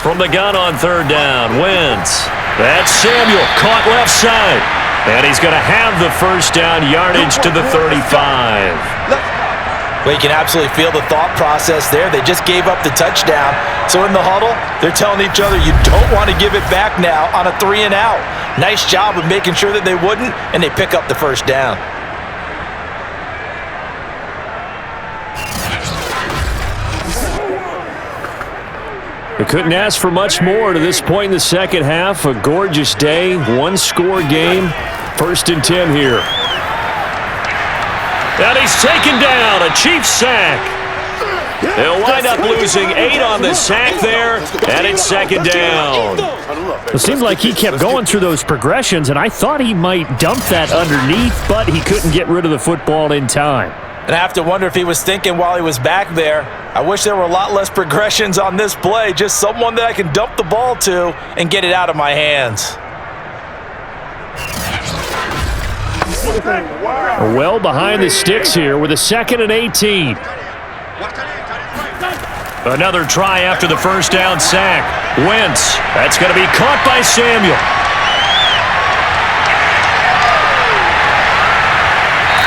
From the gun on third down, Wentz. That's Samuel, caught left side. And he's going to have the first down, yardage to the 35. Well, you can absolutely feel the thought process there. They just gave up the touchdown. So in the huddle, they're telling each other, you don't want to give it back now on a 3 and out. Nice job of making sure that they wouldn't, and they pick up the first down. They couldn't ask for much more to this point in the second half. A gorgeous day, one-score game. 1st and 10 here. And he's taken down, a Chiefs sack. They'll wind up losing 8 on the sack there, and it's 2nd down. It seemed like he kept going through those progressions, and I thought he might dump that underneath, but he couldn't get rid of the football in time. And I have to wonder if he was thinking while he was back there, I wish there were a lot less progressions on this play, just someone that I can dump the ball to and get it out of my hands. Well behind the sticks here with a 2nd and 18. Another try after the first down sack. Wentz, that's going to be caught by Samuel.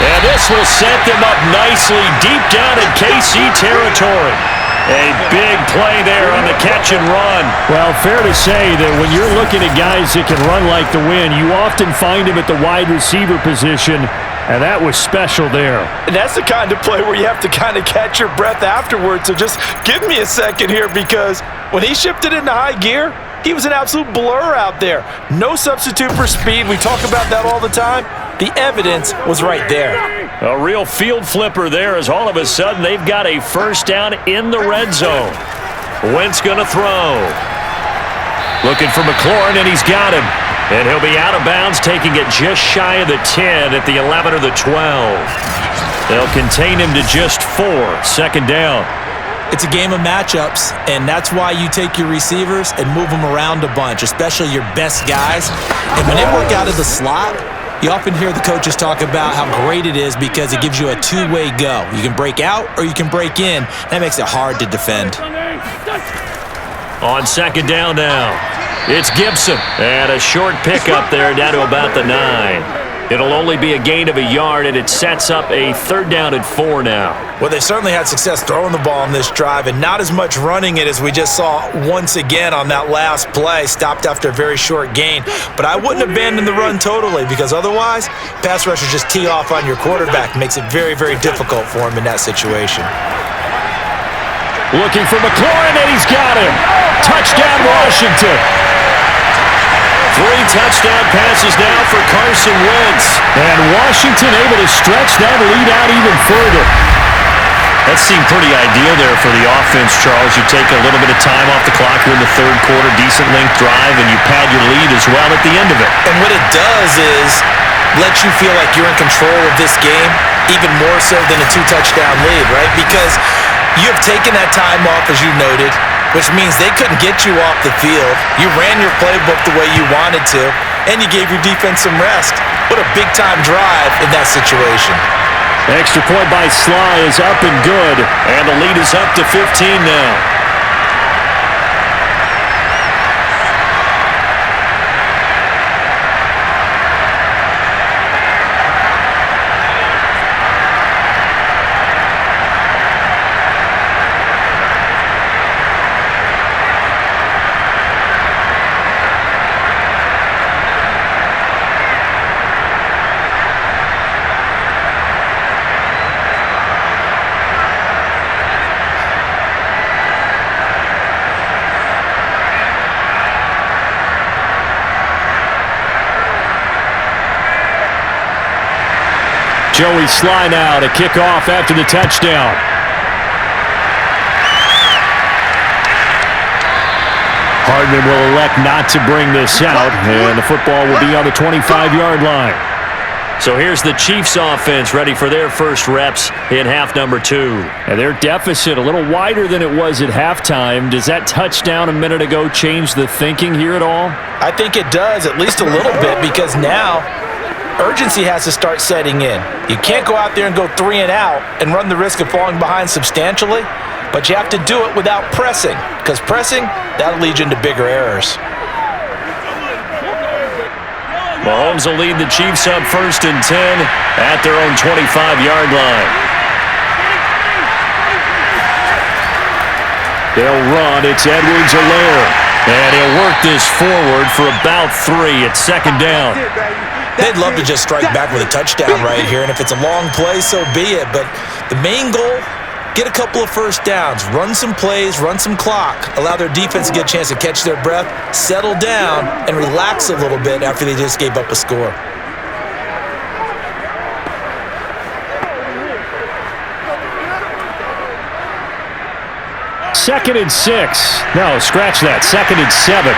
And this will set them up nicely deep down in KC territory. A big play there on the catch and run. Well, fair to say that when you're looking at guys that can run like the wind, you often find him at the wide receiver position, and that was special there. And that's the kind of play where you have to kind of catch your breath afterwards. So just give me a second here, because when he shifted into high gear, he was an absolute blur out there. No substitute for speed. We talk about that all the time. The evidence was right there. A real field flipper there as all of a sudden they've got a first down in the red zone. Wentz going to throw. Looking for McLaurin, and he's got him. And he'll be out of bounds, taking it just shy of the 10 at the 11 or the 12. They'll contain him to just 4. 2nd down. It's a game of matchups, and that's why you take your receivers and move them around a bunch, especially your best guys. And when they work out of the slot, you often hear the coaches talk about how great it is because it gives you a two-way go. You can break out or you can break in. That makes it hard to defend. On 2nd down now, it's Gibson. And a short pickup there down to about the 9. It'll only be a gain of a yard, and it sets up a 3rd down and 4 now. Well, they certainly had success throwing the ball on this drive, and not as much running it as we just saw once again on that last play, stopped after a very short gain. But I wouldn't abandon the run totally, because otherwise, pass rushers just tee off on your quarterback. Makes it very, very difficult for him in that situation. Looking for McLaurin, and he's got him. Touchdown, Washington. 3 touchdown passes now for Carson Wentz. And Washington able to stretch that lead out even further. That seemed pretty ideal there for the offense, Charles. You take a little bit of time off the clock here in the third quarter, decent length drive, and you pad your lead as well at the end of it. And what it does is let you feel like you're in control of this game, even more so than a 2-touchdown lead, right? Because you have taken that time off, as you noted, which means they couldn't get you off the field. You ran your playbook the way you wanted to, and you gave your defense some rest. What a big-time drive in that situation. Extra point by Sly is up and good, and the lead is up to 15 now. Joey Sly now to kick off after the touchdown. Hardman will elect not to bring this out, and the football will be on the 25-yard line. So here's the Chiefs offense ready for their first reps in half number 2. And their deficit a little wider than it was at halftime. Does that touchdown a minute ago change the thinking here at all? I think it does, at least a little bit, because now urgency has to start setting in. You can't go out there and go 3 and out and run the risk of falling behind substantially, but you have to do it without pressing, because pressing, that'll lead you into bigger errors. Mahomes will lead the Chiefs up 1st and 10 at their own 25-yard line. They'll run. It's Edwards-Helaire. And he'll work this forward for about 3 at 2nd down. They'd love to just strike back with a touchdown right here, and if it's a long play, so be it. But the main goal, get a couple of first downs, run some plays, run some clock, allow their defense to get a chance to catch their breath, settle down, and relax a little bit after they just gave up a score. Second and 6. No, scratch that. 2nd and 7.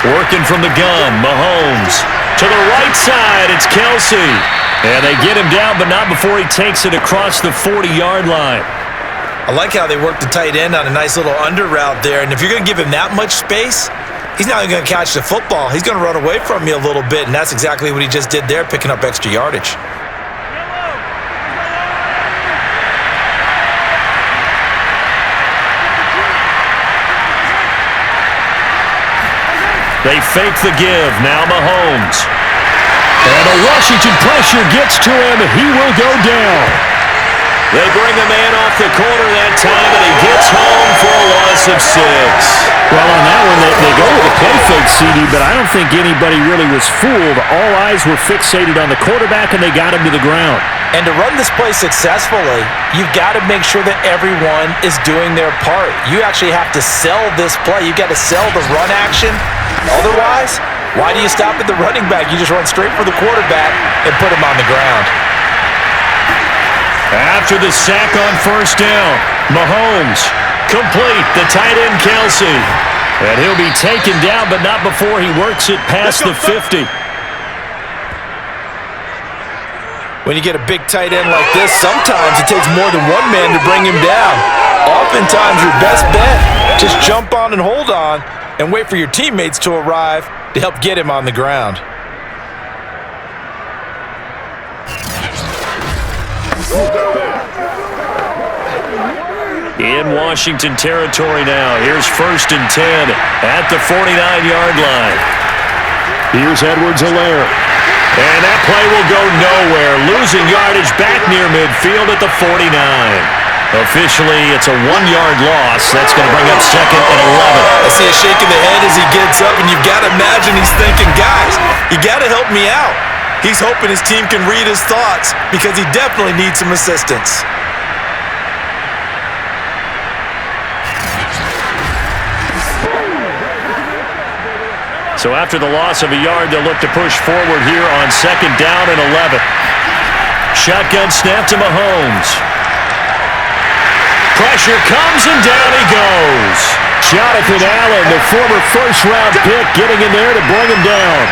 Working from the gun, Mahomes. To the right side, it's Kelsey. And they get him down, but not before he takes it across the 40-yard line. I like how they work the tight end on a nice little under route there. And if you're going to give him that much space, he's not even going to catch the football. He's going to run away from you a little bit, and that's exactly what he just did there, picking up extra yardage. They fake the give. Now Mahomes. And a Washington pressure gets to him. He will go down. They bring a man off the corner that time, and he gets home for a loss of 6. Well, on that one, they go with a play fake, CD, but I don't think anybody really was fooled. All eyes were fixated on the quarterback, and they got him to the ground. And to run this play successfully, you've got to make sure that everyone is doing their part. You actually have to sell this play. You've got to sell the run action. Otherwise, why do you stop at the running back? You just run straight for the quarterback and put him on the ground. After the sack on 1st down, Mahomes complete, the tight end Kelsey. And he'll be taken down, but not before he works it past the 50. When you get a big tight end like this, sometimes it takes more than one man to bring him down. Oftentimes, your best bet, just jump on and hold on and wait for your teammates to arrive to help get him on the ground. In Washington territory now. Here's 1st and 10 at the 49-yard line. Here's Edwards-Helaire. And that play will go nowhere. Losing yardage back near midfield at the 49. Officially, it's a 1-yard loss. That's going to bring up 2nd and 11. I see a shake of the head as he gets up, and you've got to imagine he's thinking, guys, you got to help me out. He's hoping his team can read his thoughts because he definitely needs some assistance. So after the loss of a yard, they'll look to push forward here on 2nd down and 11. Shotgun snap to Mahomes. Pressure comes, and down he goes. Jonathan Allen, the former first-round pick, getting in there to bring him down.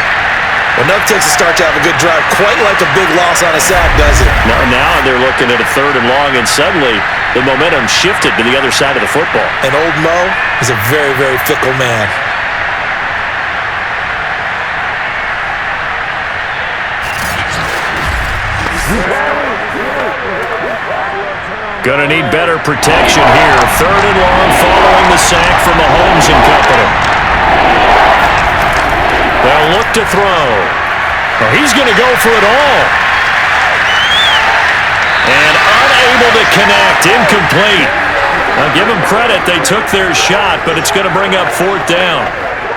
Well, enough takes a start to have a good drive, quite like a big loss on a sack, does it? Now they're looking at a 3rd and long, and suddenly the momentum shifted to the other side of the football. And old Mo is a very, very fickle man. Gonna need better protection here. 3rd and long following the sack from Mahomes and company. They'll look to throw. Well, he's going to go for it all. And unable to connect. Incomplete. I'll give them credit. They took their shot, but it's going to bring up 4th down.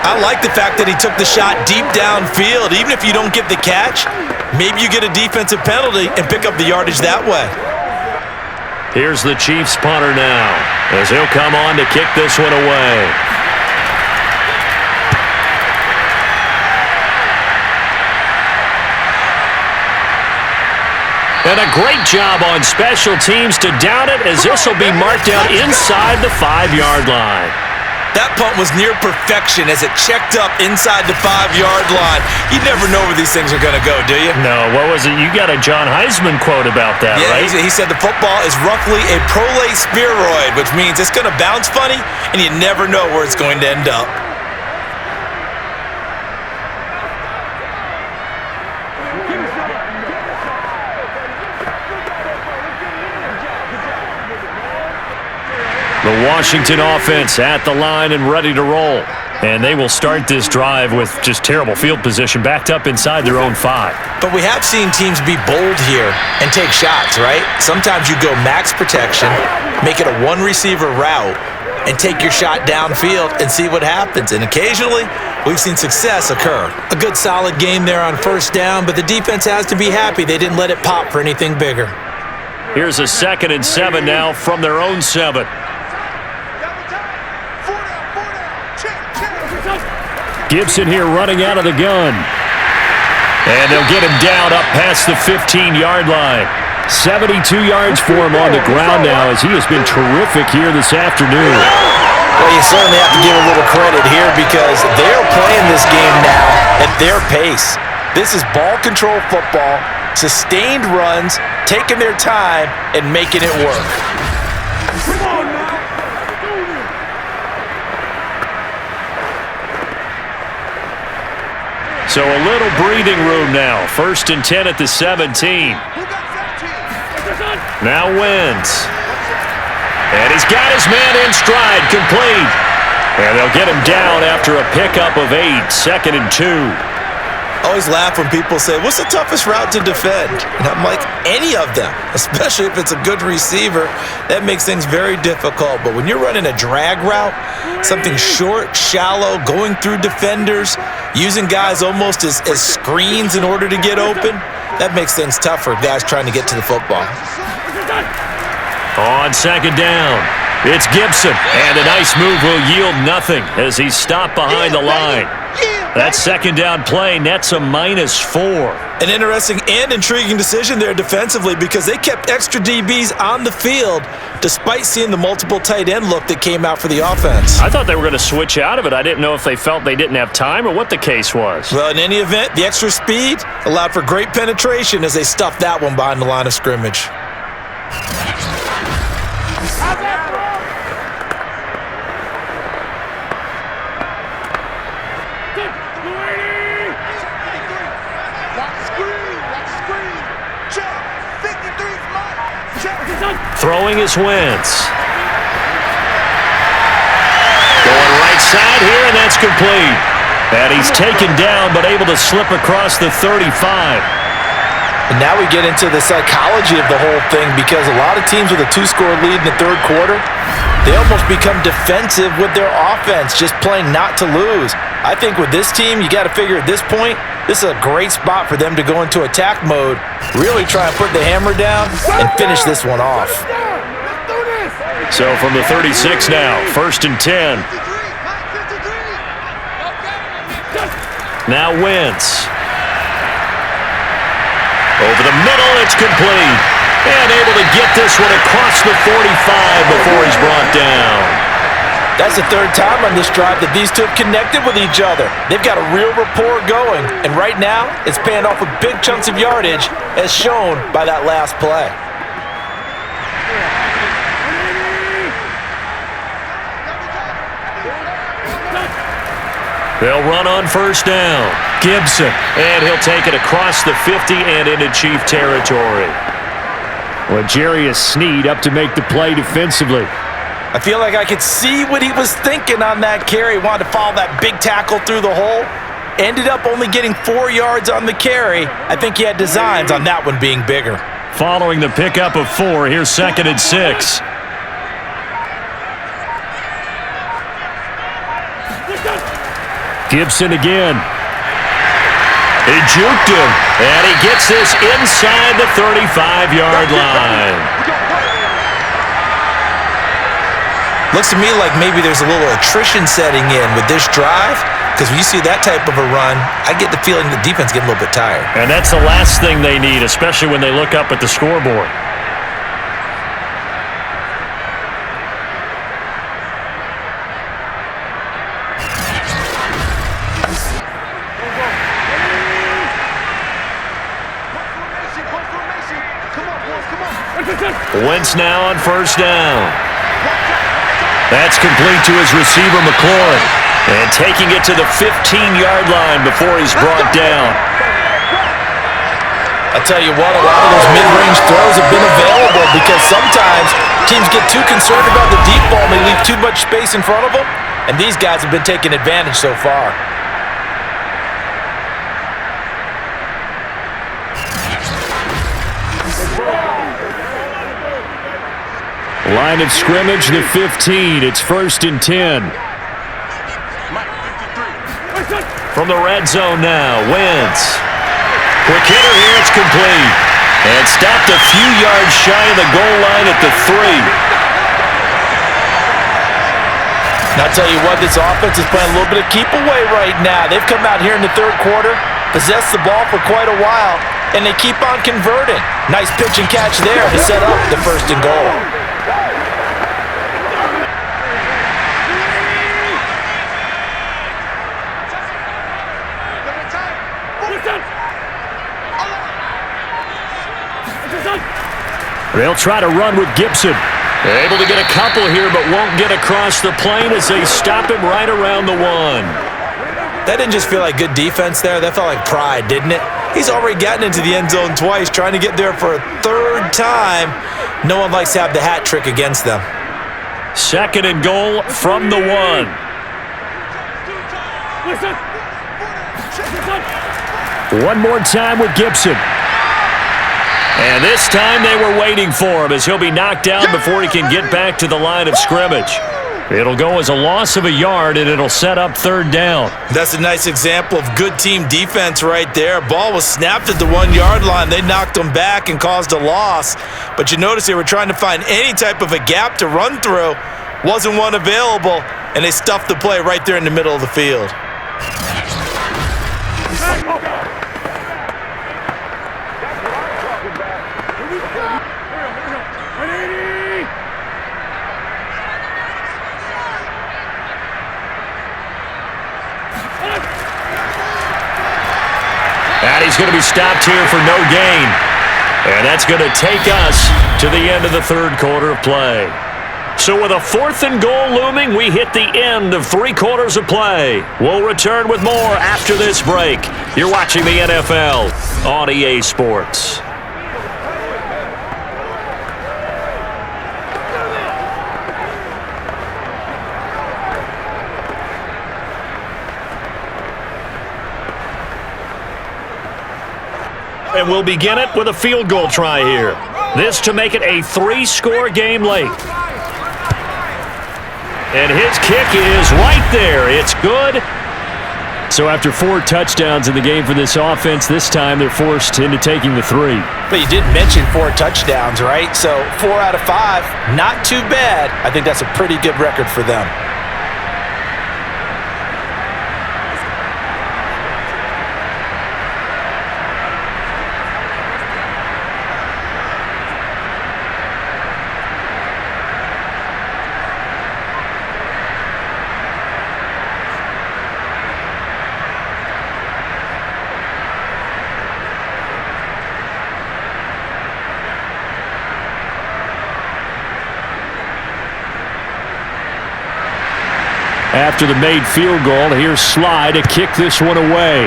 I like the fact that he took the shot deep downfield. Even if you don't get the catch, maybe you get a defensive penalty and pick up the yardage that way. Here's the Chiefs punter now, as he'll come on to kick this one away. And a great job on special teams to down it, as this will be marked out inside the 5-yard line. That punt was near perfection as it checked up inside the 5-yard line. You never know where these things are going to go, do you? No, what was it? You got a John Heisman quote about that, right? Yeah, he said the football is roughly a prolate spheroid, which means it's going to bounce funny, and you never know where it's going to end up. The Washington offense at the line and ready to roll. And they will start this drive with just terrible field position, backed up inside their own 5. But we have seen teams be bold here and take shots, right? Sometimes you go max protection, make it a 1-receiver route, and take your shot downfield and see what happens. And occasionally, we've seen success occur. A good solid game there on 1st down, but the defense has to be happy they didn't let it pop for anything bigger. Here's a 2nd and 7 now from their own 7. Gibson here running out of the gun. And they'll get him down up past the 15-yard line. 72 yards for him on the ground now, as he has been terrific here this afternoon. Well, you certainly have to give a little credit here because they're playing this game now at their pace. This is ball control football, sustained runs, taking their time, and making it work. So a little breathing room now. 1st and 10 at the 17. Now Wentz. And he's got his man in stride, complete. And they'll get him down after a pickup of 8, 2nd and 2. I always laugh when people say, what's the toughest route to defend? And I'm like, any of them, especially if it's a good receiver. That makes things very difficult. But when you're running a drag route, something short, shallow, going through defenders, using guys almost as screens in order to get open, that makes things tough for guys trying to get to the football. On 2nd down, it's Gibson. And a nice move will yield nothing as he's stopped behind the line. That 2nd down play nets a -4. An interesting and intriguing decision there defensively because they kept extra DBs on the field despite seeing the multiple tight end look that came out for the offense. I thought they were going to switch out of it. I didn't know if they felt they didn't have time or what the case was. Well, in any event, the extra speed allowed for great penetration as they stuffed that one behind the line of scrimmage. Throwing is Wentz. Going right side here, and that's complete. And he's taken down, but able to slip across the 35. And now we get into the psychology of the whole thing because a lot of teams with a 2-score lead in the 3rd quarter, they almost become defensive with their offense, just playing not to lose. I think with this team, you got to figure at this point, this is a great spot for them to go into attack mode, really try and put the hammer down and finish this one off. So from the 36 now, 1st and 10. Now Wentz. Over the middle, it's complete. And able to get this one across the 45 before he's brought down. That's the third time on this drive that these two have connected with each other. They've got a real rapport going, and right now it's paying off with big chunks of yardage, as shown by that last play. They'll run on first down. Gibson, and he'll take it across the 50 and into Chief territory. Well, Jarius Sneed up to make the play defensively. I feel like I could see what he was thinking on that carry. Wanted to follow that big tackle through the hole. Ended up only getting 4 yards on the carry. I think he had designs on that one being bigger. Following the pickup of 4, here's 2nd and 6. Gibson again. He juked him, and he gets this inside the 35-yard line. Looks to me like maybe there's a little attrition setting in with this drive, because when you see that type of a run, I get the feeling the defense getting a little bit tired. And that's the last thing they need, especially when they look up at the scoreboard. Wentz now on first down. That's complete to his receiver, McLaurin. And taking it to the 15-yard line before he's brought down. I'll tell you what, a lot of those mid-range throws have been available because sometimes teams get too concerned about the deep ball and they leave too much space in front of them, and these guys have been taking advantage so far. Line of scrimmage, the 15. It's 1st and 10. From the red zone now, Wentz. Quick hitter here, it's complete. And stopped a few yards shy of the goal line at the 3. Now, I'll tell you what, this offense is playing a little bit of keep away right now. They've come out here in the third quarter, possessed the ball for quite a while, and they keep on converting. Nice pitch and catch there to set up the 1st and goal. They'll try to run with Gibson. Able to get a couple here, but won't get across the plane as they stop him right around the 1. That didn't just feel like good defense there. That felt like pride, didn't it? He's already gotten into the end zone twice, trying to get there for a 3rd time. No one likes to have the hat trick against them. 2nd and goal from the 1. One more time with Gibson. And this time they were waiting for him as he'll be knocked down before he can get back to the line of scrimmage. It'll go as a loss of a yard, and it'll set up 3rd down. That's a nice example of good team defense right there. Ball was snapped at the 1-yard line. They knocked him back and caused a loss. But you notice they were trying to find any type of a gap to run through. Wasn't one available, and they stuffed the play right there in the middle of the field. And he's going to be stopped here for no gain. And that's going to take us to the end of the 3rd quarter of play. So with a 4th and goal looming, we hit the end of 3 quarters of play. We'll return with more after this break. You're watching the NFL on EA Sports. And we'll begin it with a field goal try here. This to make it a 3-score game late. And his kick is right there. It's good. So after 4 touchdowns in the game for this offense, this time they're forced into taking the 3. But you did mention 4 touchdowns, right? So 4 out of 5, not too bad. I think that's a pretty good record for them. after the made field goal. Here's Sly to kick this one away.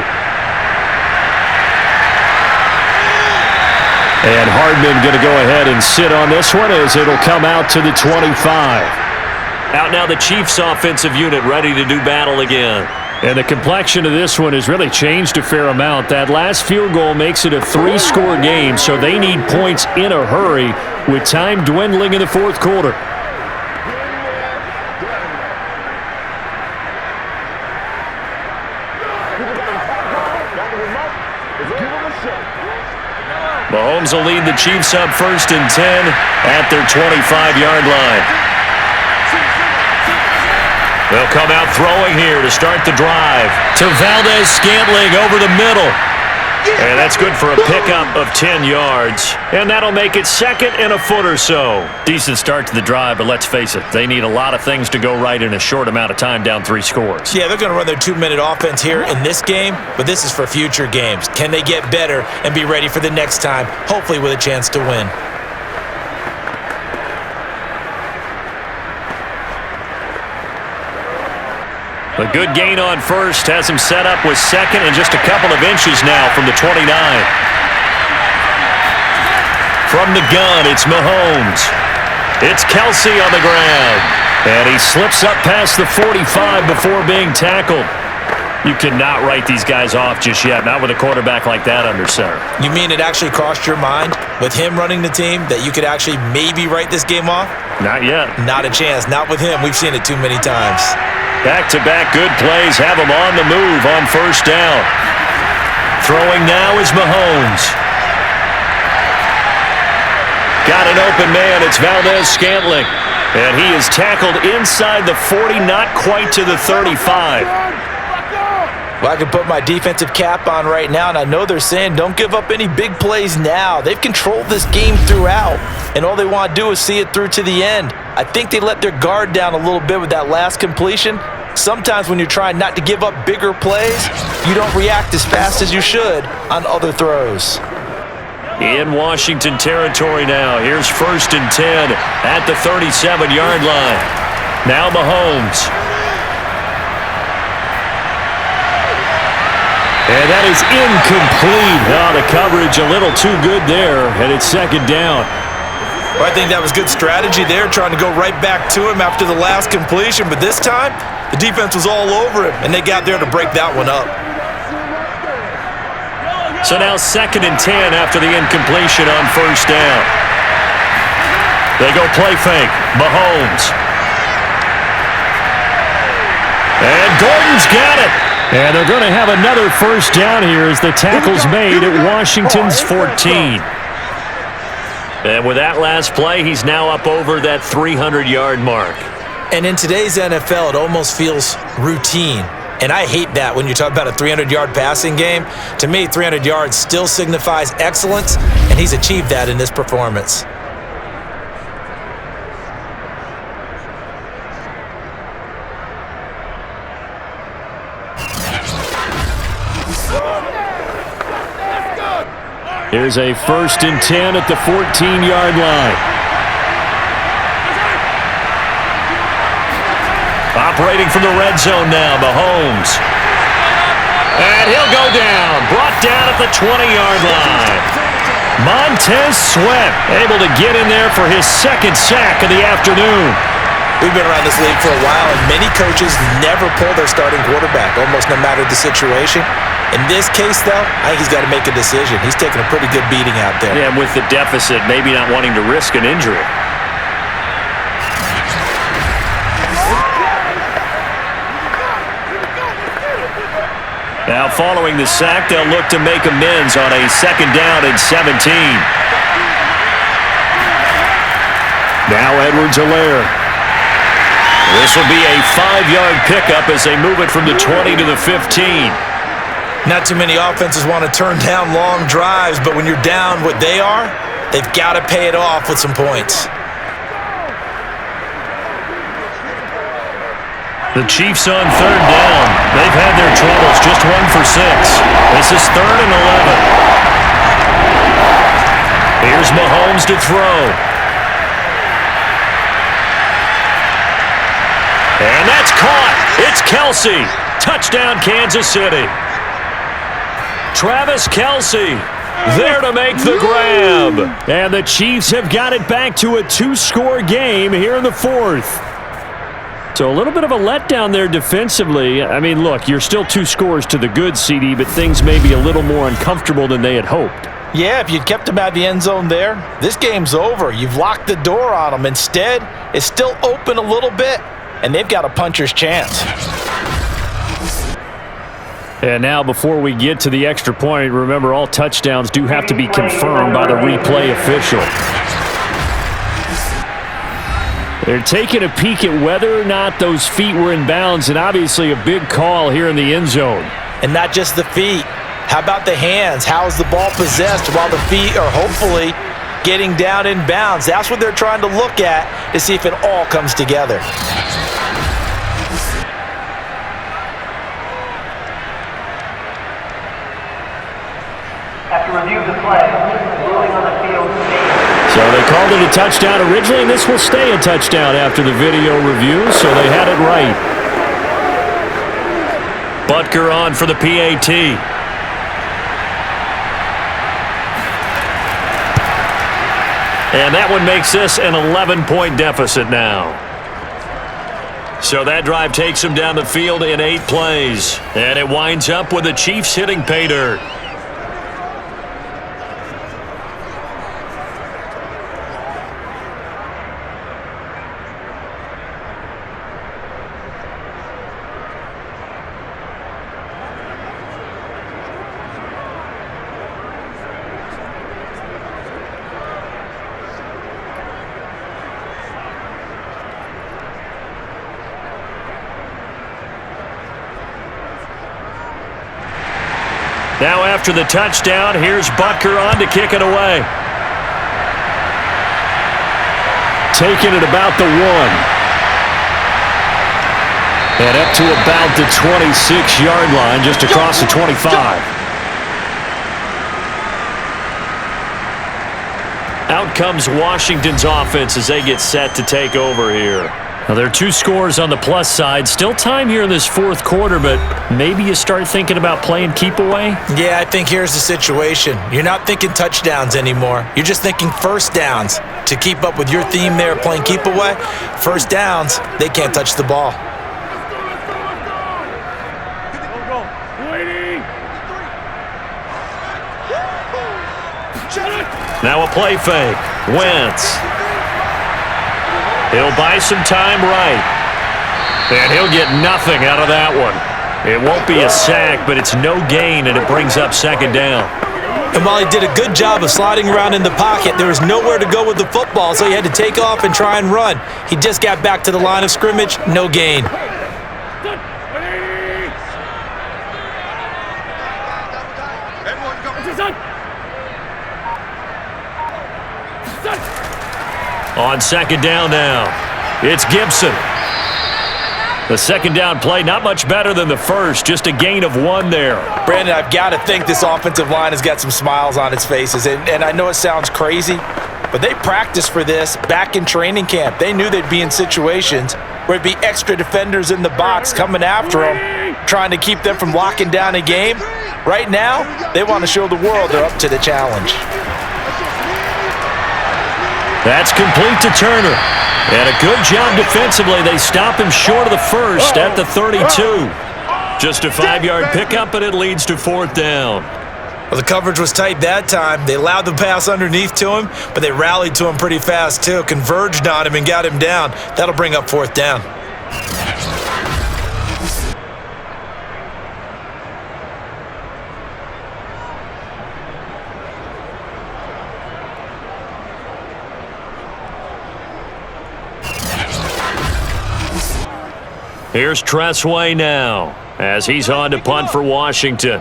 And Hardman going to go ahead and sit on this one as it'll come out to the 25. Out now the Chiefs offensive unit ready to do battle again. And the complexion of this one has really changed a fair amount. That last field goal makes it a 3-score game, so they need points in a hurry with time dwindling in the fourth quarter. Mahomes will lead the Chiefs up 1st and 10 at their 25-yard line. They'll come out throwing here to start the drive. To Valdez-Scantling over the middle. And that's good for a pickup of 10 yards. And that'll make it 2nd and a foot or so. Decent start to the drive, but let's face it, they need a lot of things to go right in a short amount of time down 3 scores. Yeah, they're going to run their 2-minute offense here in this game, but this is for future games. Can they get better and be ready for the next time, hopefully with a chance to win? A good gain on first has him set up with 2nd and just a couple of inches now from the 29. From the gun, it's Mahomes. It's Kelsey on the ground. And he slips up past the 45 before being tackled. You cannot write these guys off just yet, not with a quarterback like that under center. You mean it actually crossed your mind with him running the team that you could actually maybe write this game off? Not yet. Not a chance. Not with him. We've seen it too many times. Back-to-back good plays have him on the move on 1st down. Throwing now is Mahomes. Got an open man. It's Valdez-Scantling. And he is tackled inside the 40, not quite to the 35. Well, I can put my defensive cap on right now, and I know they're saying don't give up any big plays now. They've controlled this game throughout, and all they want to do is see it through to the end. I think they let their guard down a little bit with that last completion. Sometimes when you're trying not to give up bigger plays, you don't react as fast as you should on other throws. In Washington territory now. Here's 1st and 10 at the 37-yard line. Now Mahomes. And that is incomplete. Oh, the coverage a little too good there, and it's 2nd down. Well, I think that was good strategy there, trying to go right back to him after the last completion. But this time, the defense was all over him, and they got there to break that one up. So now 2nd and 10 after the incompletion on 1st down. They go play fake. Mahomes. And Gordon's got it. And they're going to have another 1st down here as the tackle's made at Washington's 14. And with that last play, he's now up over that 300-yard mark. And in today's NFL, it almost feels routine. And I hate that when you talk about a 300-yard passing game. To me, 300 yards still signifies excellence, and he's achieved that in this performance. Here's a 1st and 10 at the 14-yard line. Operating from the red zone now, Mahomes. And he'll go down. Brought down at the 20-yard line. Montez Sweat able to get in there for his 2nd sack of the afternoon. We've been around this league for a while, and many coaches never pull their starting quarterback, almost no matter the situation. In this case, though, I think he's got to make a decision. He's taking a pretty good beating out there. Yeah, with the deficit, maybe not wanting to risk an injury. Now, following the sack, they'll look to make amends on a 2nd down and 17. Now Edwards-Helaire. This will be a 5-yard pickup as they move it from the 20 to the 15. Not too many offenses want to turn down long drives, but when you're down what they are, they've got to pay it off with some points. The Chiefs on 3rd down. They've had their troubles, just 1 for 6. This is 3rd and 11. Here's Mahomes to throw. And that's caught. It's Kelsey. Touchdown, Kansas City. Travis Kelsey there to make the grab. And the Chiefs have got it back to a 2-score game here in the fourth. So a little bit of a letdown there defensively. I mean, look, you're still 2 scores to the good, CD, but things may be a little more uncomfortable than they had hoped. Yeah, if you'd kept them out of the end zone there, this game's over. You've locked the door on them. Instead, it's still open a little bit, and they've got a puncher's chance. And now before we get to the extra point, remember all touchdowns do have to be confirmed by the replay official. They're taking a peek at whether or not those feet were in bounds, and obviously a big call here in the end zone. And not just the feet. How about the hands? How is the ball possessed while the feet are hopefully getting down in bounds? That's what they're trying to look at to see if it all comes together. After review of the play, ruling on the field. So they called it a touchdown originally, and this will stay a touchdown after the video review, so they had it right. Butker on for the PAT. And that one makes this an 11-point deficit now. So that drive takes him down the field in 8 plays. And it winds up with the Chiefs hitting pay dirt. Now after the touchdown, here's Butker on to kick it away. Taking it about the 1. And up to about the 26-yard line, just across the 25. Out comes Washington's offense as they get set to take over here. Now, there are 2 scores on the plus side. Still time here in this fourth quarter, but maybe you start thinking about playing keep away? Yeah, I think here's the situation. You're not thinking touchdowns anymore. You're just thinking first downs. To keep up with your theme there, playing keep away, first downs, they can't touch the ball. Now a play fake. Wentz. He'll buy some time right. And he'll get nothing out of that one. It won't be a sack, but it's no gain, and it brings up second down. And while he did a good job of sliding around in the pocket, there was nowhere to go with the football, so he had to take off and try and run. He just got back to the line of scrimmage, no gain. On second down now, it's Gibson. The second down play, not much better than the first, just a gain of 1 there. Brandon, I've got to think this offensive line has got some smiles on its faces. And I know it sounds crazy, but they practiced for this back in training camp. They knew they'd be in situations where it'd be extra defenders in the box coming after them, trying to keep them from locking down a game. Right now, they want to show the world they're up to the challenge. That's complete to Turner. And a good job defensively. They stop him short of the first at the 32. Just a 5-yard pickup, and it leads to fourth down. Well, the coverage was tight that time. They allowed the pass underneath to him, but they rallied to him pretty fast, too. Converged on him and got him down. That'll bring up fourth down. Here's Tressway now as he's on to punt for Washington.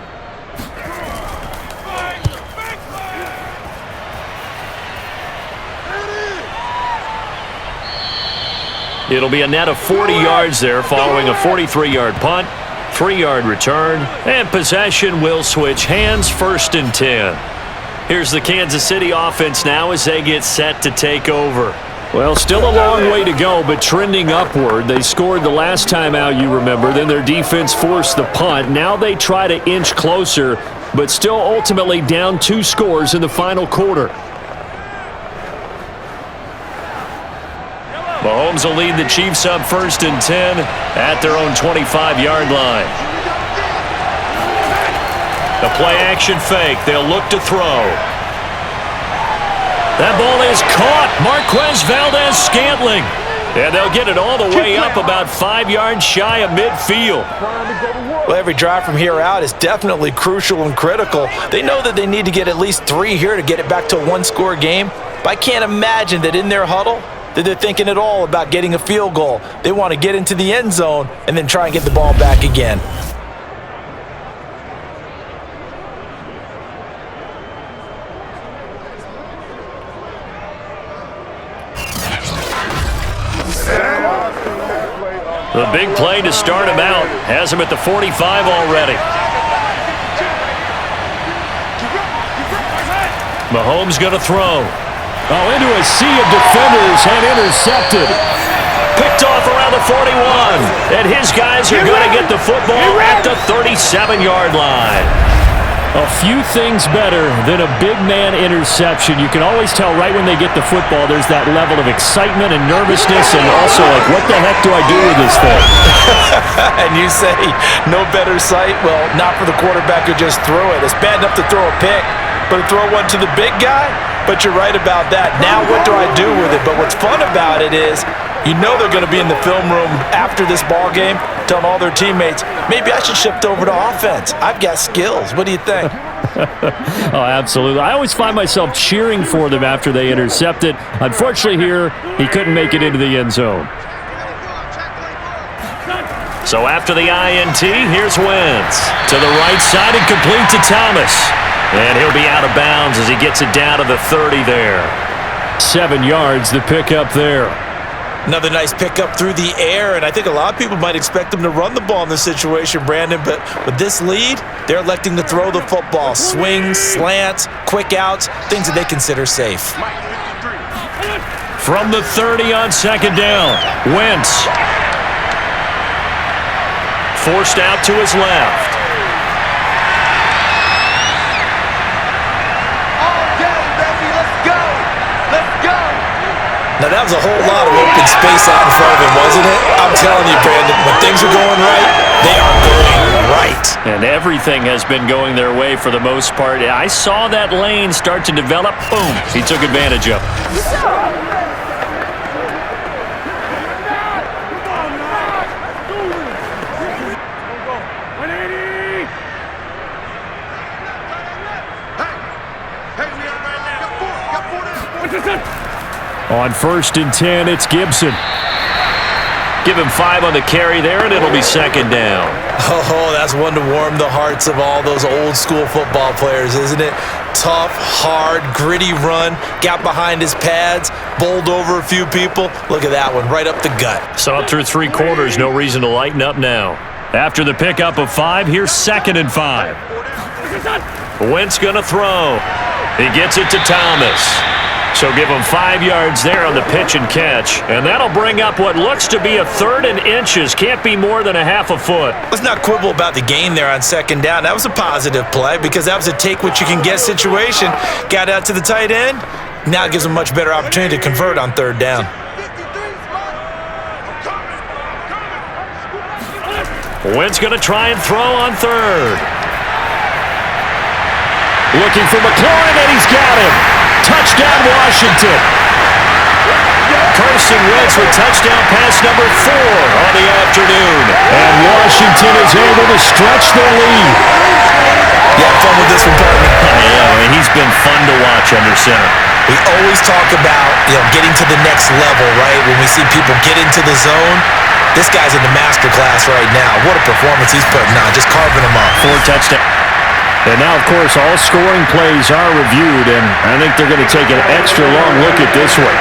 It'll be a net of 40 yards there following a 43-yard punt, 3-yard return, and possession will switch hands, 1st and 10. Here's the Kansas City offense now as they get set to take over. Well, still a long way to go, but trending upward. They scored the last time out, you remember. Then their defense forced the punt. Now they try to inch closer, but still ultimately down 2 scores in the final quarter. Mahomes will lead the Chiefs up 1st and 10 at their own 25-yard line. The play-action fake. They'll look to throw. That ball is caught. Marquez Valdez-Scantling. And they'll get it all the way up about 5 yards shy of midfield. Well, every drive from here out is definitely crucial and critical. They know that they need to get at least 3 here to get it back to a 1-score game. But I can't imagine that in their huddle that they're thinking at all about getting a field goal. They want to get into the end zone and then try and get the ball back again. The big play to start him out has him at the 45 already. Mahomes going to throw. Oh, into a sea of defenders and intercepted. Picked off around the 41. And his guys are going to get the football at the 37-yard line. A few things better than a big man interception. You can always tell right when they get the football, there's that level of excitement and nervousness and also like, what the heck do I do with this thing? And you say, no better sight? Well, not for the quarterback who just threw it. It's bad enough to throw a pick, but to throw one to the big guy? But you're right about that. Now what do I do with it? But what's fun about it is, you know they're going to be in the film room after this ball game telling all their teammates, maybe I should shift over to offense. I've got skills. What do you think? Oh, absolutely. I always find myself cheering for them after they intercept it. Unfortunately here, he couldn't make it into the end zone. So after the INT, here's Wentz. To the right side and complete to Thomas. And he'll be out of bounds as he gets it down to the 30 there. 7 yards, the pickup there. Another nice pickup through the air, and I think a lot of people might expect them to run the ball in this situation, Brandon, but with this lead, they're electing to throw the football. Swings, slants, quick outs, things that they consider safe. From the 30 on 2nd down, Wentz. Forced out to his left. Now, that was a whole lot of open space out in front of him, wasn't it? I'm telling you, Brandon, when things are going right, they are going right. And everything has been going their way for the most part. I saw that lane start to develop. Boom. He took advantage of it. On 1st and 10, it's Gibson. Give him 5 on the carry there, and it'll be 2nd down. Oh, that's one to warm the hearts of all those old school football players, isn't it? Tough, hard, gritty run, got behind his pads, bowled over a few people. Look at that one, right up the gut. Saw it through 3 quarters, no reason to lighten up now. After the pickup of 5, here's 2nd and 5. Wentz gonna throw. He gets it to Thomas. So give him 5 yards there on the pitch and catch. And that'll bring up what looks to be a 3rd and inches. Can't be more than a half a foot. Let's not quibble about the gain there on 2nd down. That was a positive play because that was a take-what-you-can-get situation. Got out to the tight end. Now it gives them a much better opportunity to convert on 3rd down. Wentz going to try and throw on 3rd. Looking for McLaurin, and he's got him. Touchdown, Washington. Carson Wentz with touchdown pass number 4 on the afternoon. And Washington is able to stretch their lead. You had fun with this one, partner? Yeah, I mean, he's been fun to watch under center. We always talk about, getting to the next level, right? When we see people get into the zone, this guy's in the master class right now. What a performance he's putting on, just carving them up. 4 touchdowns. And now, of course, all scoring plays are reviewed, and I think they're going to take an extra long look at this one.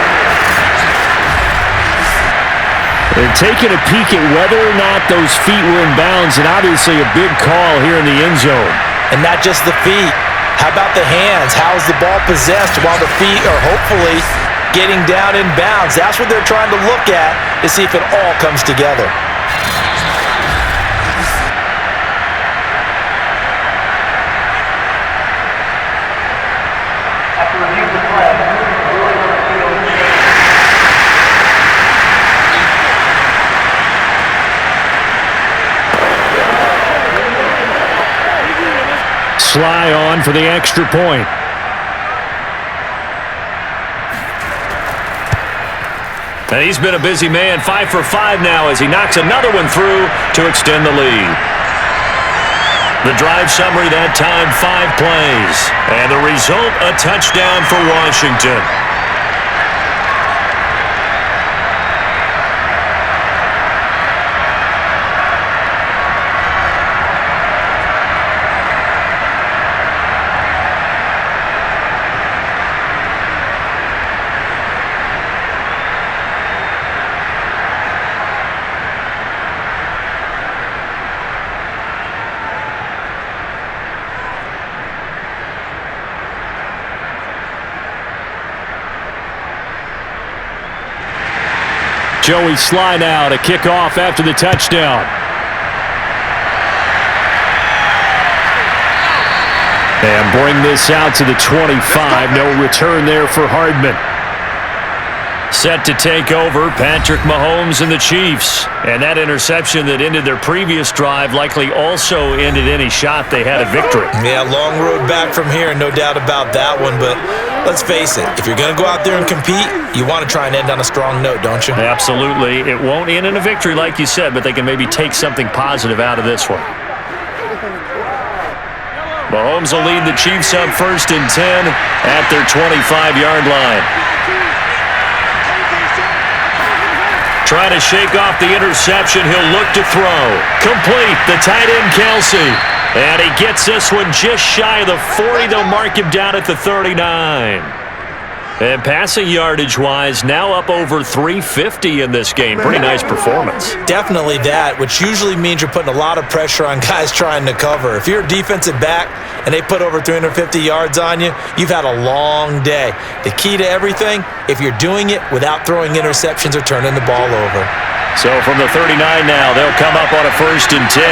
They're taking a peek at whether or not those feet were in bounds, and obviously a big call here in the end zone. And not just the feet. How about the hands? How is the ball possessed while the feet are hopefully getting down in bounds. That's what they're trying to look at to see if it all comes together. After review of the play, ruling on the field. Sly on for the extra point. And he's been a busy man, 5 for 5 now as he knocks another one through to extend the lead. The drive summary that time, 5 plays. And the result, a touchdown for Washington. Joey Sly now to kick off after the touchdown. And bring this out to the 25. No return there for Hardman. Set to take over, Patrick Mahomes and the Chiefs. And that interception that ended their previous drive likely also ended any shot they had a victory. Yeah, long road back from here, no doubt about that one. But let's face it, if you're going to go out there and compete, you want to try and end on a strong note, don't you? Absolutely. It won't end in a victory like you said, but they can maybe take something positive out of this one. Mahomes will lead the Chiefs up 1st and 10 at their 25-yard line. Trying to shake off the interception. He'll look to throw. Complete. The tight end, Kelsey. And he gets this one just shy of the 40. They'll mark him down at the 39. And passing yardage-wise, now up over 350 in this game. Pretty nice performance. Definitely that, which usually means you're putting a lot of pressure on guys trying to cover. If you're a defensive back and they put over 350 yards on you, you've had a long day. The key to everything, if you're doing it without throwing interceptions or turning the ball over. So from the 39 now, they'll come up on a 1st and 10.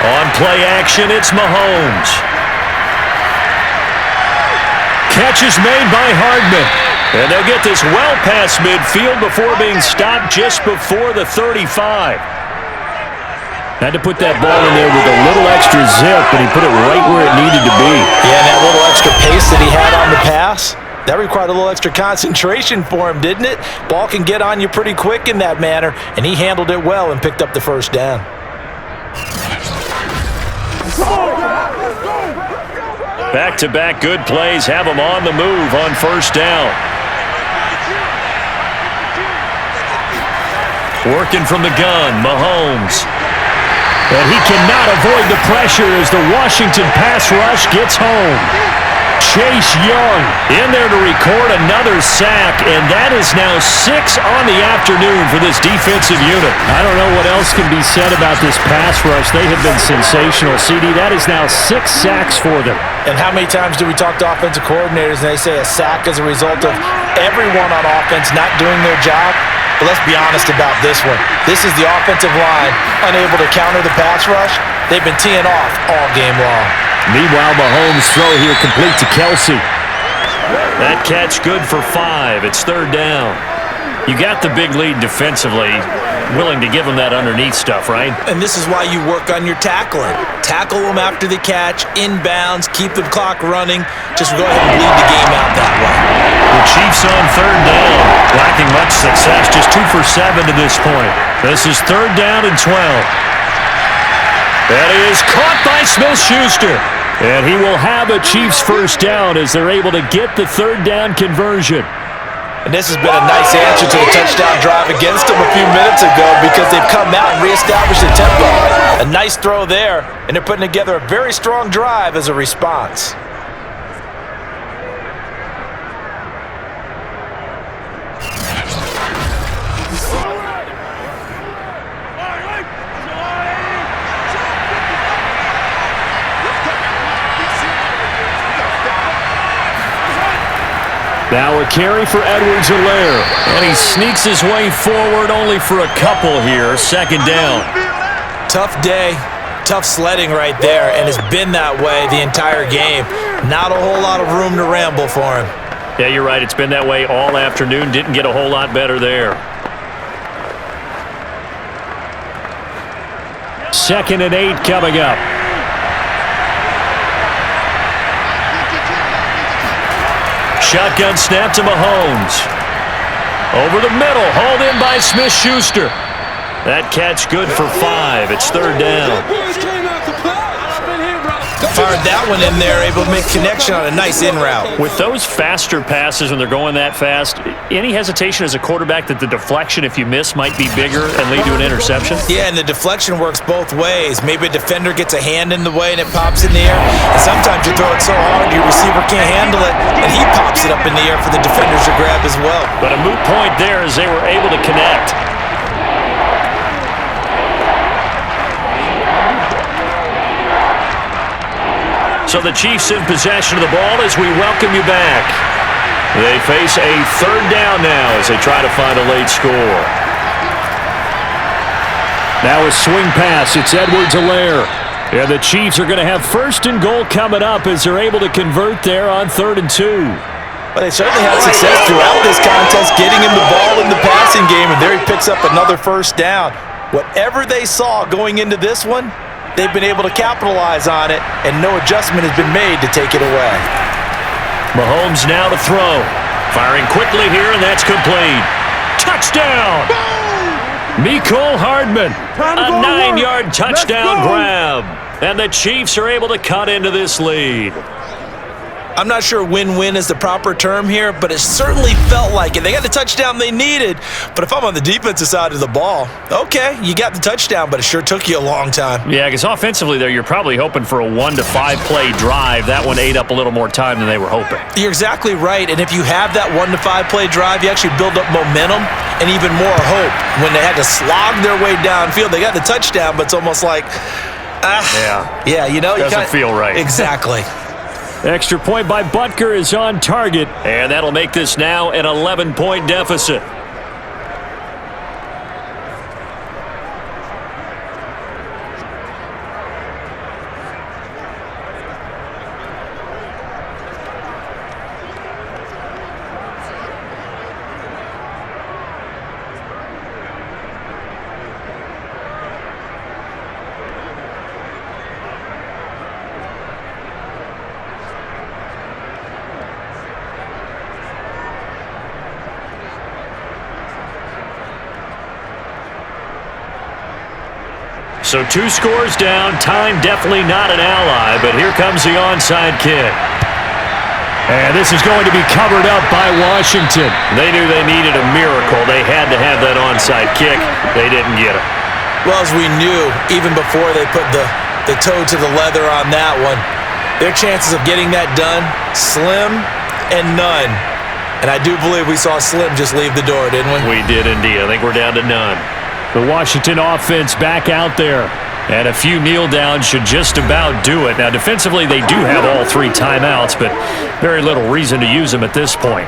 On play action, it's Mahomes. Catch is made by Hardman. And they'll get this well past midfield before being stopped just before the 35. Had to put that ball in there with a little extra zip, but he put it right where it needed to be. Yeah, and that little extra pace that he had on the pass, that required a little extra concentration for him, didn't it? Ball can get on you pretty quick in that manner, and he handled it well and picked up the first down. Back-to-back good plays have them on the move on 1st down. Working from the gun, Mahomes. And he cannot avoid the pressure as the Washington pass rush gets home. Chase Young in there to record another sack, and that is now 6 on the afternoon for this defensive unit. I don't know what else can be said about this pass rush. They have been sensational, CD. That is now 6 sacks for them. And how many times do we talk to offensive coordinators and they say a sack is a result of everyone on offense not doing their job? But let's be honest about this one. This is the offensive line unable to counter the pass rush. They've been teeing off all game long. Meanwhile, Mahomes' throw here complete to Kelsey. That catch good for 5. It's 3rd down. You got the big lead defensively. Willing to give them that underneath stuff, right? And this is why you work on your tackling. Tackle them after the catch, inbounds, keep the clock running. Just go ahead and bleed the game out that way. The Chiefs on 3rd down. Lacking much success, just 2 for 7 to this point. This is 3rd down and 12. That is caught by Smith-Schuster. And he will have a Chiefs first down as they're able to get the 3rd down conversion. And this has been a nice answer to the touchdown drive against them a few minutes ago because they've come out and reestablished the tempo. A nice throw there, and they're putting together a very strong drive as a response. Now a carry for Edwards-Helaire. And he sneaks his way forward only for a couple here. Second down. Tough day, tough sledding right there, and it's been that way the entire game. Not a whole lot of room to ramble for him. Yeah, you're right. It's been that way all afternoon. Didn't get a whole lot better there. 2nd and 8 coming up. Shotgun snap to Mahomes. Over the middle, hauled in by Smith-Schuster. That catch good for 5. It's 3rd down. Fired that one in there, able to make connection on a nice in route. With those faster passes when they're going that fast, any hesitation as a quarterback that the deflection, if you miss, might be bigger and lead to an interception? Yeah, and the deflection works both ways. Maybe a defender gets a hand in the way and it pops in the air. And sometimes you throw it so hard your receiver can't handle it, and he pops it up in the air for the defenders to grab as well. But a moot point there as they were able to connect. So the Chiefs in possession of the ball as we welcome you back. They face a 3rd down now as they try to find a late score. Now a swing pass. It's Edwards-Helaire. And the Chiefs are going to have 1st and goal coming up as they're able to convert there on 3rd and 2. Well, they certainly had success throughout this contest, getting him the ball in the passing game, and there he picks up another 1st down. Whatever they saw going into this one, they've been able to capitalize on it, and no adjustment has been made to take it away. Mahomes now to throw. Firing quickly here, and that's complete. Touchdown! Mecole Hardman. A 9-yard touchdown grab. And the Chiefs are able to cut into this lead. I'm not sure win-win is the proper term here, but it certainly felt like it. They got the touchdown they needed, but if I'm on the defensive side of the ball, okay, you got the touchdown, but it sure took you a long time. Yeah, because offensively there, you're probably hoping for a 1 to 5 play drive. That one ate up a little more time than they were hoping. You're exactly right, and if you have that 1 to 5 play drive, you actually build up momentum and even more hope. When they had to slog their way downfield, they got the touchdown, but it's almost like, yeah, you know, doesn't feel right. Exactly. Extra point by Butker is on target. And that'll make this now an 11-point deficit. So 2 scores down, time definitely not an ally, but here comes the onside kick. And this is going to be covered up by Washington. They knew they needed a miracle. They had to have that onside kick. They didn't get it. Well, as we knew, even before they put the toe to the leather on that one, their chances of getting that done, slim and none. And I do believe we saw Slim just leave the door, didn't we? We did indeed. I think we're down to none. The Washington offense back out there. And a few kneel downs should just about do it. Now, defensively, they do have all 3 timeouts, but very little reason to use them at this point.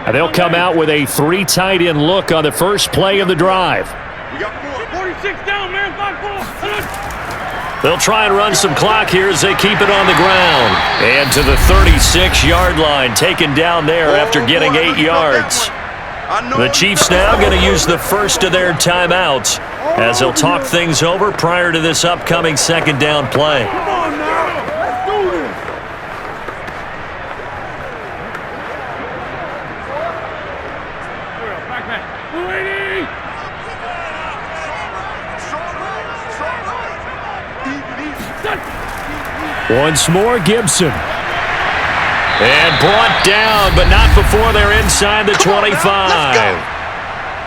And they'll come out with a 3 tight end look on the first play of the drive. We got 46 down, man. 5-4. They'll try and run some clock here as they keep it on the ground. And to the 36-yard line, taken down there after getting 8 yards. The Chiefs now going to use the first of their timeouts as they'll talk things over prior to this upcoming 2nd down play. Come on now. Let's do this. Back. 280. Once more, Gibson. And brought down, but not before they're inside the 25.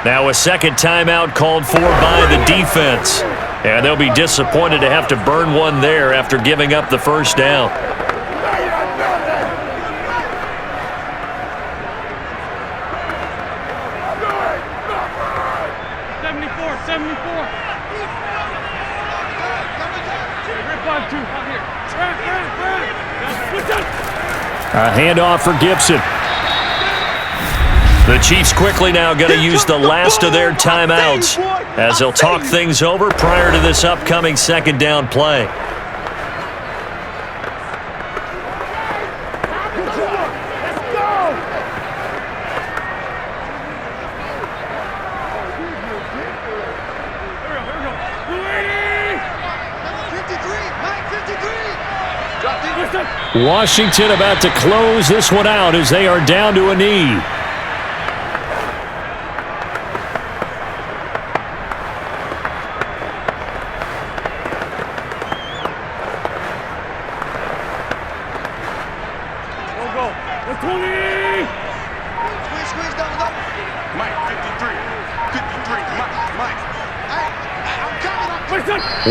Now a 2nd timeout called for by the defense. And they'll be disappointed to have to burn one there after giving up the 1st down. A handoff for Gibson. The Chiefs quickly now going to use the last of their timeouts as they'll talk things over prior to this upcoming second down play. Washington about to close this one out as they are down to a knee.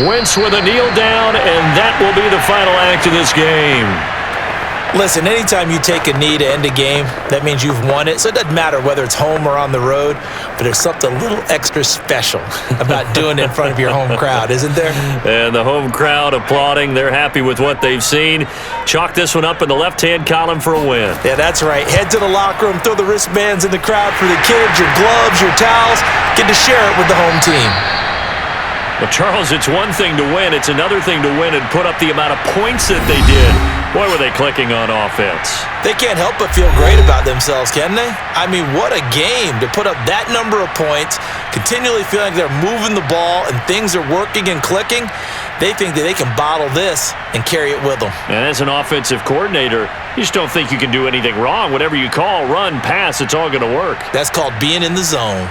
Wentz with a kneel down, and that will be the final act of this game. Listen, anytime you take a knee to end a game, that means you've won it. So it doesn't matter whether it's home or on the road, but there's something a little extra special about doing it in front of your home crowd, isn't there? And the home crowd applauding. They're happy with what they've seen. Chalk this one up in the left-hand column for a win. Yeah, that's right. Head to the locker room, throw the wristbands in the crowd for the kids, your gloves, your towels. Get to share it with the home team. Well, Charles, it's one thing to win. It's another thing to win and put up the amount of points that they did. Boy, were they clicking on offense. They can't help but feel great about themselves, can they? I mean, what a game to put up that number of points, continually feeling like they're moving the ball and things are working and clicking. They think that they can bottle this and carry it with them. And as an offensive coordinator, you just don't think you can do anything wrong. Whatever you call, run, pass, it's all going to work. That's called being in the zone.